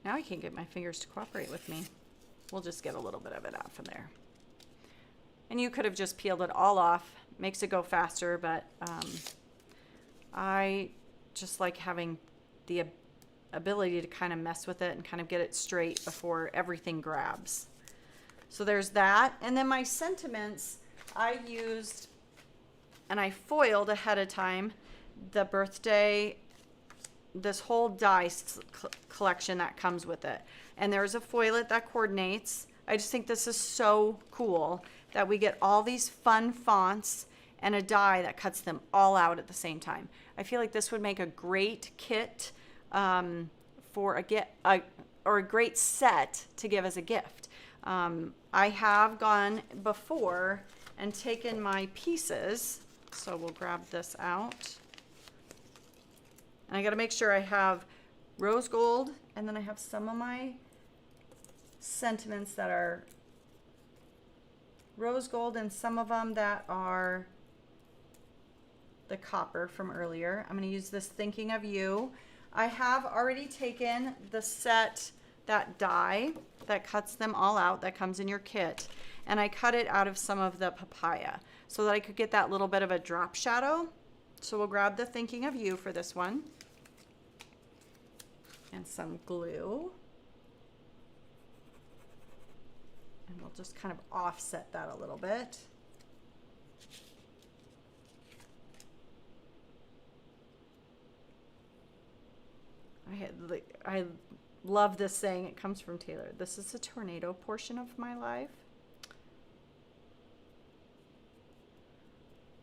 Now I can't get my fingers to cooperate with me. We'll just get a little bit of it out from there. And you could have just peeled it all off. Makes it go faster, but I just like having the ability to kind of mess with it and kind of get it straight before everything grabs. So there's that. And then my sentiments, I used, and I foiled ahead of time, the birthday, this whole die collection that comes with it. And there's a foilet that coordinates. I just think this is so cool that we get all these fun fonts and a die that cuts them all out at the same time. I feel like this would make a great kit for or a great set to give as a gift. I have gone before and taken my pieces, so we'll grab this out. And I got to make sure I have rose gold, and then I have some of my sentiments that are rose gold and some of them that are the copper from earlier. I'm going to use this Thinking of You. I have already taken the set, that die that cuts them all out, that comes in your kit, and I cut it out of some of the papaya so that I could get that little bit of a drop shadow. So we'll grab the Thinking of You for this one and some glue. And we'll just kind of offset that a little bit. I love this saying. It comes from Taylor. This is the tornado portion of my life.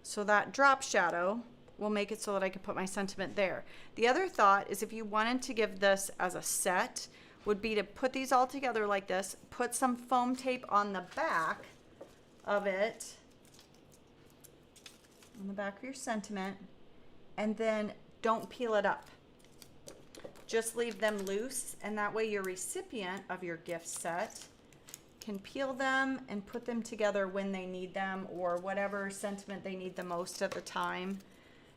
So that drop shadow will make it so that I can put my sentiment there. The other thought is if you wanted to give this as a set, would be to put these all together like this, put some foam tape on the back of it, on the back of your sentiment, and then don't peel it up. Just leave them loose, and that way your recipient of your gift set can peel them and put them together when they need them, or whatever sentiment they need the most at the time.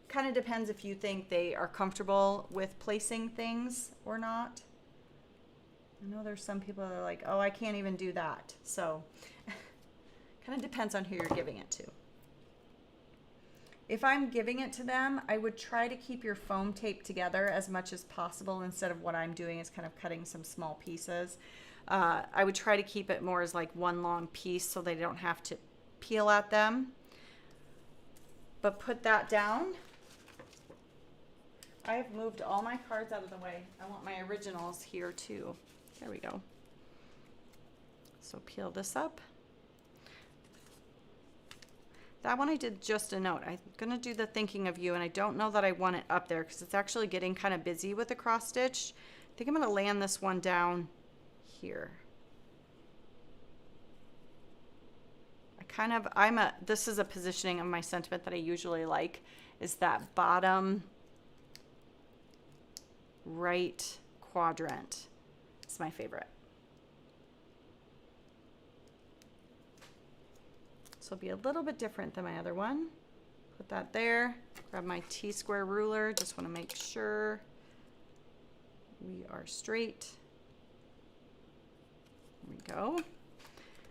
Kind of depends if you think they are comfortable with placing things or not. I know there's some people that are like, oh, I can't even do that. So kind of depends on who you're giving it to. If I'm giving it to them, I would try to keep your foam tape together as much as possible instead of what I'm doing is kind of cutting some small pieces. I would try to keep it more as like one long piece so they don't have to peel at them. But put that down. I have moved all my cards out of the way. I want my originals here too. There we go. So peel this up. That one I did just a note. I'm gonna do the Thinking of You, and I don't know that I want it up there because it's actually getting kind of busy with the cross stitch. I think I'm gonna land this one down here. This is a positioning of my sentiment that I usually like, is that bottom right quadrant. It's my favorite. This will be a little bit different than my other one. Put that there. Grab my T-square ruler. Just want to make sure we are straight. There we go.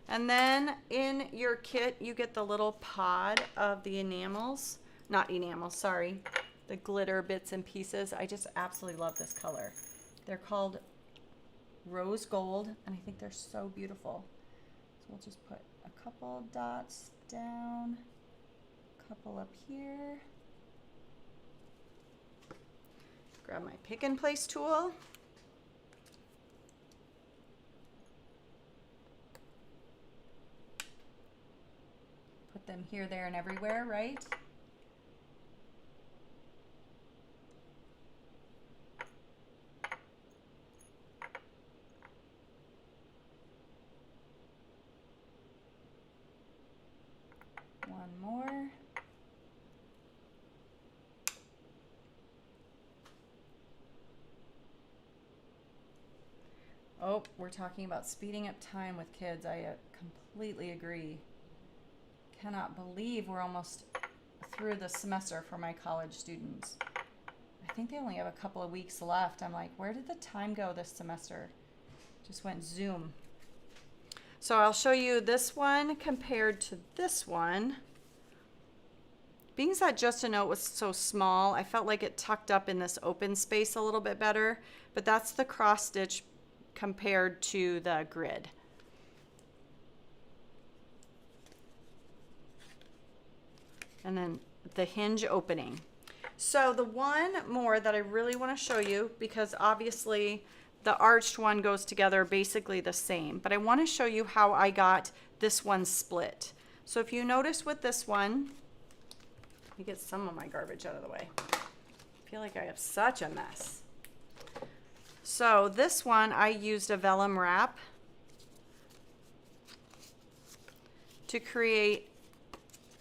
And then in your kit, you get the little pod of the enamels. Not enamels, sorry. The glitter bits and pieces. I just absolutely love this color. They're called rose gold, and I think they're so beautiful. So we'll just put a couple dots down, a couple up here. Grab my pick and place tool. Put them here, there, and everywhere, right? One more. Oh, we're talking about speeding up time with kids. I completely agree. Cannot believe we're almost through the semester for my college students. I think they only have a couple of weeks left. I'm like, where did the time go this semester? Just went zoom. So I'll show you this one compared to this one. Being that Just a Note was so small, I felt like it tucked up in this open space a little bit better, but that's the cross stitch compared to the grid. And then the hinge opening. So the one more that I really want to show you, because obviously the arched one goes together basically the same, but I want to show you how I got this one split. So if you notice with this one, let me get some of my garbage out of the way. I feel like I have such a mess. So this one, I used a vellum wrap to create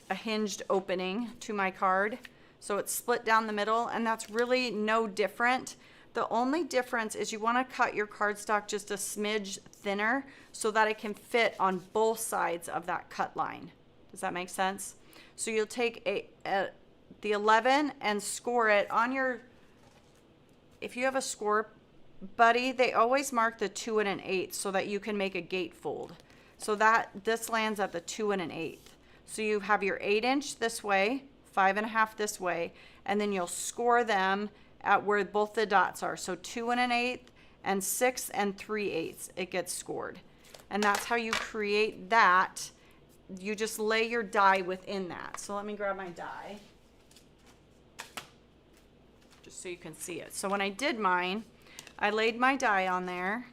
a hinged opening to my card. So it's split down the middle, and that's really no different. The only difference is you want to cut your cardstock just a smidge thinner so that it can fit on both sides of that cut line. Does that make sense? So you'll take the 11 and score it on your, if you have a score buddy, they always mark the 2 1/8 so that you can make a gatefold. So that this lands at the 2 1/8. So you have your 8" this way, 5 1/2 this way, and then you'll score them at where both the dots are. So 2 1/8 and 6 3/8, it gets scored. And that's how you create that. You just lay your die within that. So let me grab my die, just so you can see it. So when I did mine, I laid my die on there,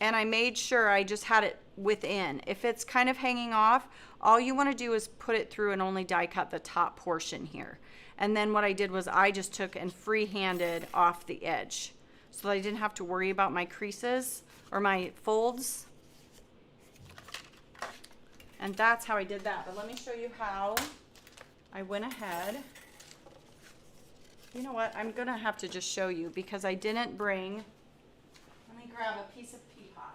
and I made sure I just had it within. If it's kind of hanging off, all you want to do is put it through and only die cut the top portion here. And then what I did was I just took and free-handed off the edge so that I didn't have to worry about my creases or my folds. And that's how I did that. But let me show you how I went ahead. You know what? I'm going to have to just show you because I didn't bring, let me grab a piece of pea pod.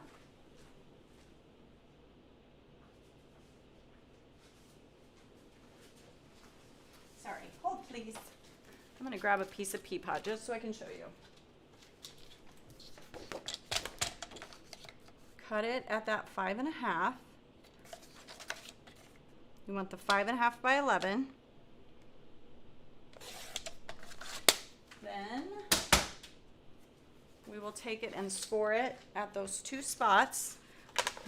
Sorry, hold please. I'm going to grab a piece of pea pod just so I can show you. Cut it at that 5 1/2. You want the 5 1/2 by 11. Then we will take it and score it at those two spots,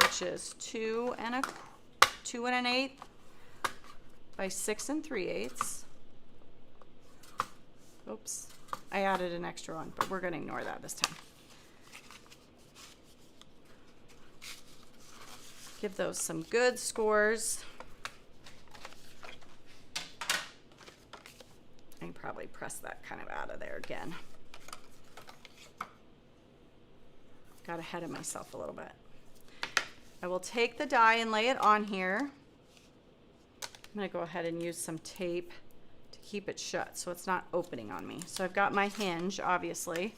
which is 2 1/8 by 6 3/8. Oops, I added an extra one, but we're going to ignore that this time. Give those some good scores. I can probably press that kind of out of there again. Got ahead of myself a little bit. I will take the die and lay it on here. I'm going to go ahead and use some tape to keep it shut so it's not opening on me. So I've got my hinge, obviously.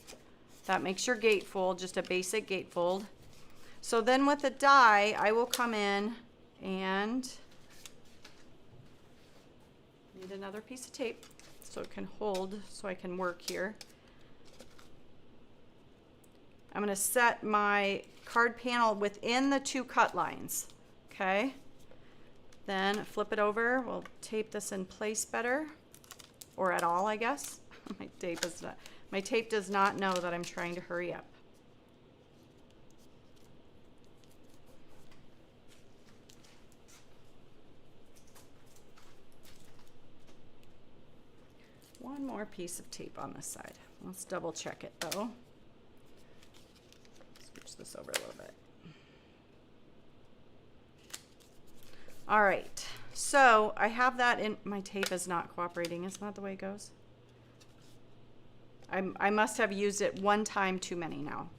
That makes your gatefold, just a basic gatefold. So then with the die, I will come in and need another piece of tape so it can hold, so I can work here. I'm going to set my card panel within the two cut lines, okay? Then flip it over. We'll tape this in place better, or at all, I guess. My tape does not know that I'm trying to hurry up. One more piece of tape on this side. Let's double check it though. Switch this over a little bit. All right, so I have that in, my tape is not cooperating. Isn't that the way it goes? I must have used it one time too many now.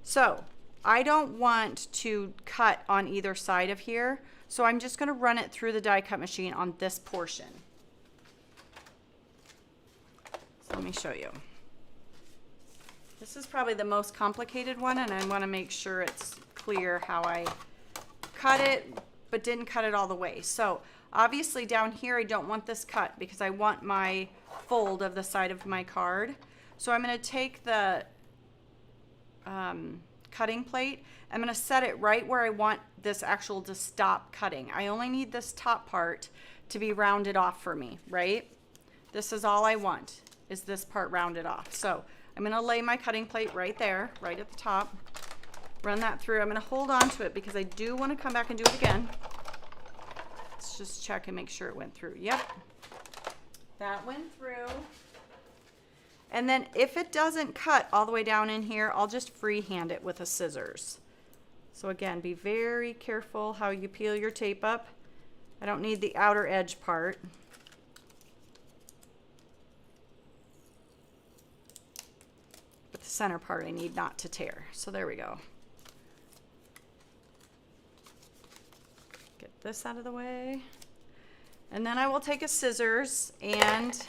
So I don't want to cut on either side of here. So I'm just gonna run it through the die cut machine on this portion. So let me show you. This is probably the most complicated one, and I wanna make sure it's clear how I cut it, but didn't cut it all the way. So obviously down here, I don't want this cut because I want my fold of the side of my card. So I'm gonna take the cutting plate. I'm gonna set it right where I want this actual to stop cutting. I only need this top part to be rounded off for me, right? This is all I want, is this part rounded off. So I'm gonna lay my cutting plate right there, right at the top. Run that through. I'm gonna hold on to it because I do wanna come back and do it again. Let's just check and make sure it went through. Yep, that went through. And then if it doesn't cut all the way down in here, I'll just freehand it with a scissors. So again, be very careful how you peel your tape up. I don't need the outer edge part. But the center part I need not to tear. So there we go. Get this out of the way. And then I will take a scissors and,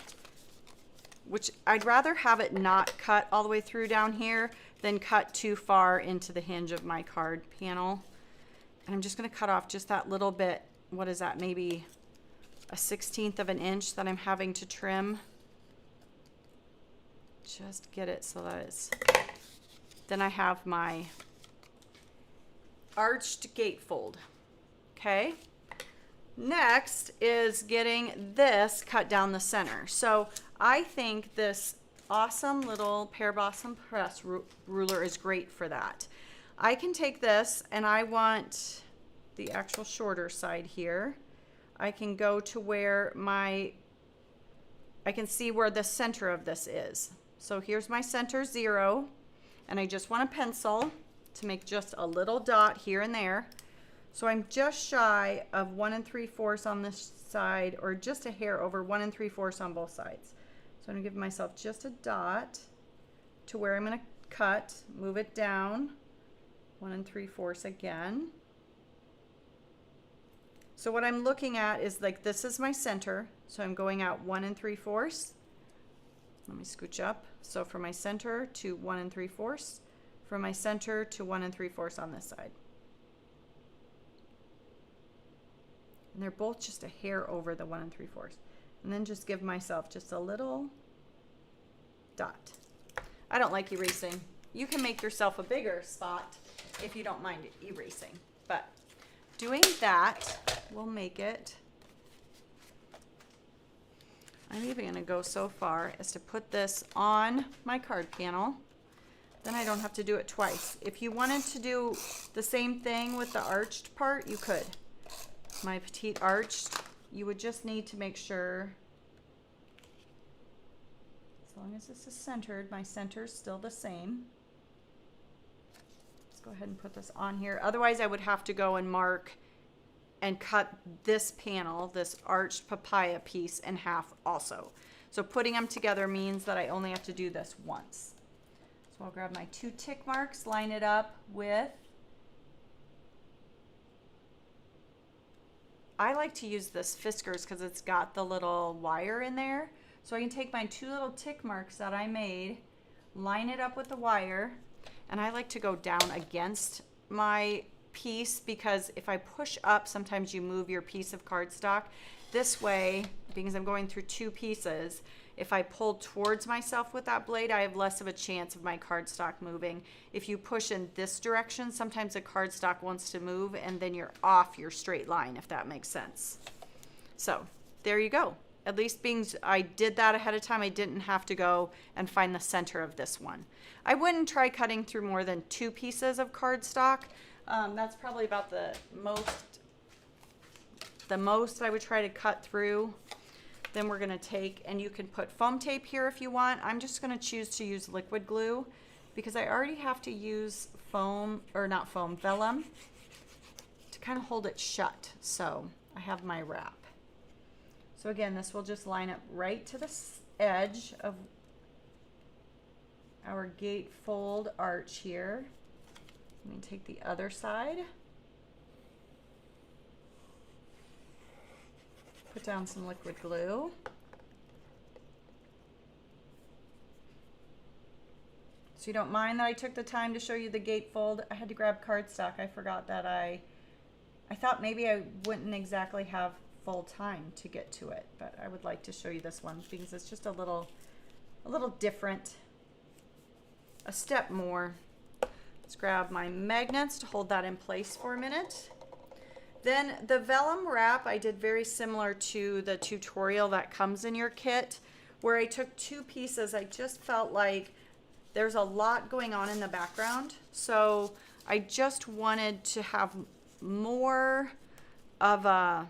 which I'd rather have it not cut all the way through down here than cut too far into the hinge of my card panel. And I'm just gonna cut off just that little bit. What is that? Maybe a 1/16 of an inch that I'm having to trim. Just get it so that it's, then I have my arched gatefold, okay? Next is getting this cut down the center. So I think this awesome little Pear Blossom Press ruler is great for that. I can take this, and I want the actual shorter side here. I can go to where I can see where the center of this is. So here's my center 0, and I just want a pencil to make just a little dot here and there. So I'm just shy of 1 3/4 on this side, or just a hair over 1 3/4 on both sides. So I'm gonna give myself just a dot to where I'm gonna cut, move it down 1 3/4 again. So what I'm looking at is like, this is my center. So I'm going out 1 3/4. Let me scooch up. So from my center to 1 3/4, from my center to 1 3/4 on this side. And they're both just a hair over the 1 3/4. And then just give myself just a little dot. I don't like erasing. You can make yourself a bigger spot if you don't mind erasing. But doing that will make it. I'm even gonna go so far as to put this on my card panel. Then I don't have to do it twice. If you wanted to do the same thing with the arched part, you could. My Petite arched, you would just need to make sure, as long as this is centered, my center is still the same. Let's go ahead and put this on here. Otherwise I would have to go and mark and cut this panel, this arched papaya piece, in half also. So putting them together means that I only have to do this once. So I'll grab my 2 tick marks, line it up with, I like to use this Fiskars because it's got the little wire in there. So I can take my 2 little tick marks that I made, line it up with the wire, and I like to go down against my piece because if I push up, sometimes you move your piece of cardstock. This way, because I'm going through 2 pieces, if I pull towards myself with that blade, I have less of a chance of my cardstock moving. If you push in this direction, sometimes the cardstock wants to move and then you're off your straight line, if that makes sense. So there you go. At least being I did that ahead of time, I didn't have to go and find the center of this one. I wouldn't try cutting through more than 2 pieces of cardstock. That's probably about the most I would try to cut through. Then we're gonna take, and you can put foam tape here if you want. I'm just gonna choose to use liquid glue because I already have to use foam, or not foam, vellum to kind of hold it shut. So I have my wrap. So again, this will just line up right to the edge of our gatefold arch here. Let me take the other side. Put down some liquid glue. So you don't mind that I took the time to show you the gatefold. I had to grab cardstock. I forgot that I thought maybe I wouldn't exactly have full time to get to it, but I would like to show you this one because it's just a little different, a step more. Let's grab my magnets to hold that in place for a minute. Then the vellum wrap I did very similar to the tutorial that comes in your kit, where I took two pieces. I just felt like there's a lot going on in the background, so I just wanted to have more of a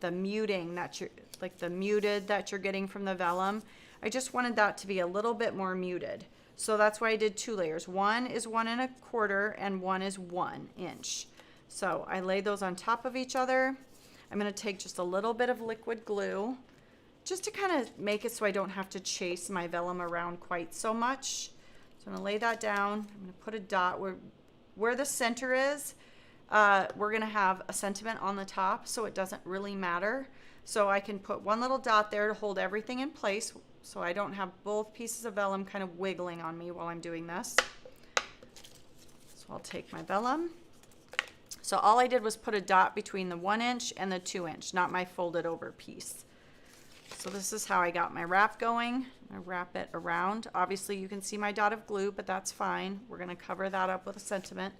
the muting that you're like the muted that you're getting from the vellum. I just wanted that to be a little bit more muted. So that's why I did two layers. One is 1 1/4 and one is 1 inch. So I lay those on top of each other. I'm going to take just a little bit of liquid glue just to kind of make it so I don't have to chase my vellum around quite so much. So I'm going to lay that down. I'm going to put a dot where the center is. We're going to have a sentiment on the top, so it doesn't really matter. So I can put one little dot there to hold everything in place so I don't have both pieces of vellum kind of wiggling on me while I'm doing this. So I'll take my vellum. So all I did was put a dot between the 1 inch and the 2 inch, not my folded over piece. So this is how I got my wrap going. I wrap it around. Obviously you can see my dot of glue, but that's fine. We're going to cover that up with a sentiment.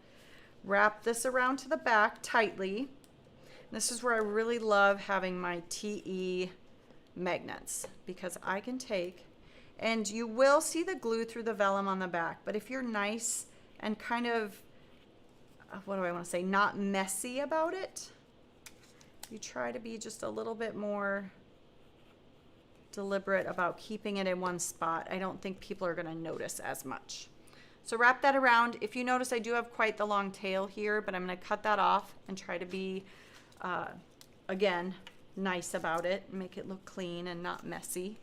Wrap this around to the back tightly. This is where I really love having my TE magnets, because I can take, and you will see the glue through the vellum on the back, but if you're nice and kind of, what do I want to say, not messy about it, you try to be just a little bit more deliberate about keeping it in one spot. I don't think people are going to notice as much. So wrap that around. If you notice, I do have quite the long tail here, but I'm going to cut that off and try to be, again, nice about it, make it look clean and not messy.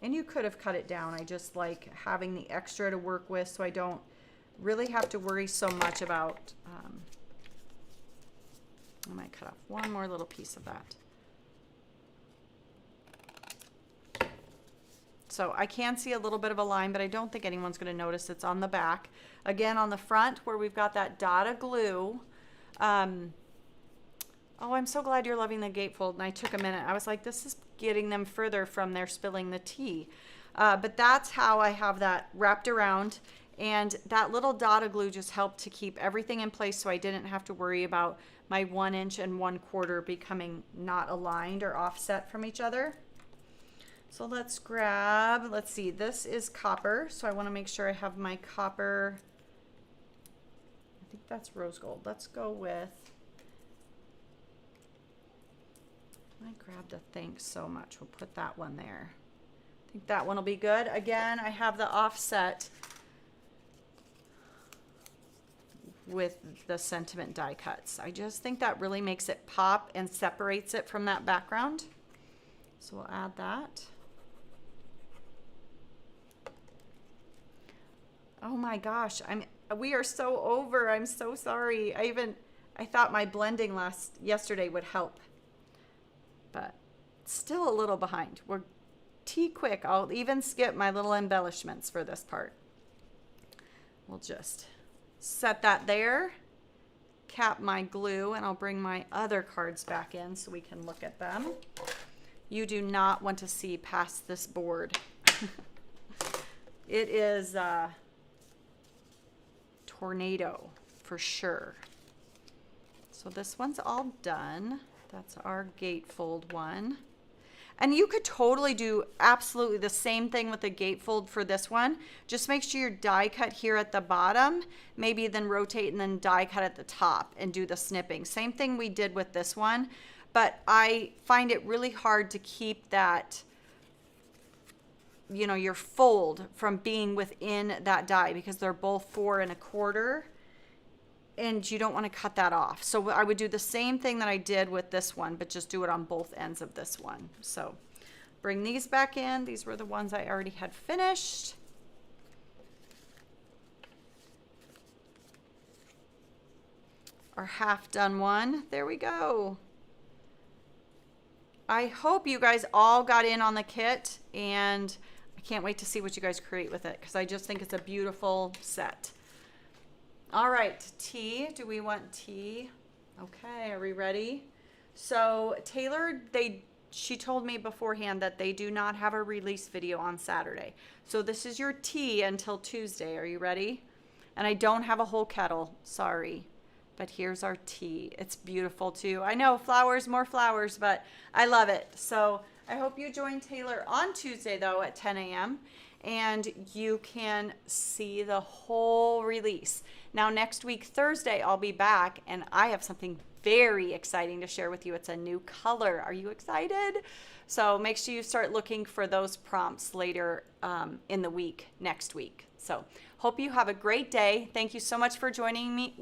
And you could have cut it down. I just like having the extra to work with so I don't really have to worry so much about, I might cut off one more little piece of that. So I can see a little bit of a line, but I don't think anyone's going to notice. It's on the back. Again, on the front where we've got that dot of glue. Oh, I'm so glad you're loving the gatefold. And I took a minute. I was like, this is getting them further from their spilling the tea. But that's how I have that wrapped around. And that little dot of glue just helped to keep everything in place so I didn't have to worry about my 1 inch and 1/4 becoming not aligned or offset from each other. So let's grab, let's see, this is copper. So I want to make sure I have my copper. I think that's rose gold. Let's go with, I grabbed the thanks so much. We'll put that one there. I think that one will be good. Again, I have the offset with the sentiment die cuts. I just think that really makes it pop and separates it from that background. So we'll add that. Oh my gosh, we are so over. I'm so sorry. I thought my blending yesterday would help, but still a little behind. We're quick. I'll even skip my little embellishments for this part. We'll just set that there, cap my glue, and I'll bring my other cards back in so we can look at them. You do not want to see past this board. It is tornado for sure. So this one's all done. That's our gatefold one. And you could totally do absolutely the same thing with the gatefold for this one. Just make sure your die cut here at the bottom, maybe then rotate and then die cut at the top and do the snipping. Same thing we did with this one, but I find it really hard to keep that your fold from being within that die, because they're both 4 1/4, and you don't want to cut that off. So I would do the same thing that I did with this one, but just do it on both ends of this one. So bring these back in. These were the ones I already had finished. Our half done one. There we go. I hope you guys all got in on the kit, and I can't wait to see what you guys create with it, because I just think it's a beautiful set. All right, tea. Do we want tea? Okay, are we ready? So Taylor, she told me beforehand that they do not have a release video on Saturday. So this is your tea until Tuesday. Are you ready? And I don't have a whole kettle, sorry. But here's our tea. It's beautiful too. I know, flowers, more flowers, but I love it. So I hope you join Taylor on Tuesday though at 10 a.m. and you can see the whole release. Now next week, Thursday, I'll be back and I have something very exciting to share with you. It's a new color. Are you excited? So make sure you start looking for those prompts later in the week, next week. So hope you have a great day. Thank you so much for joining me.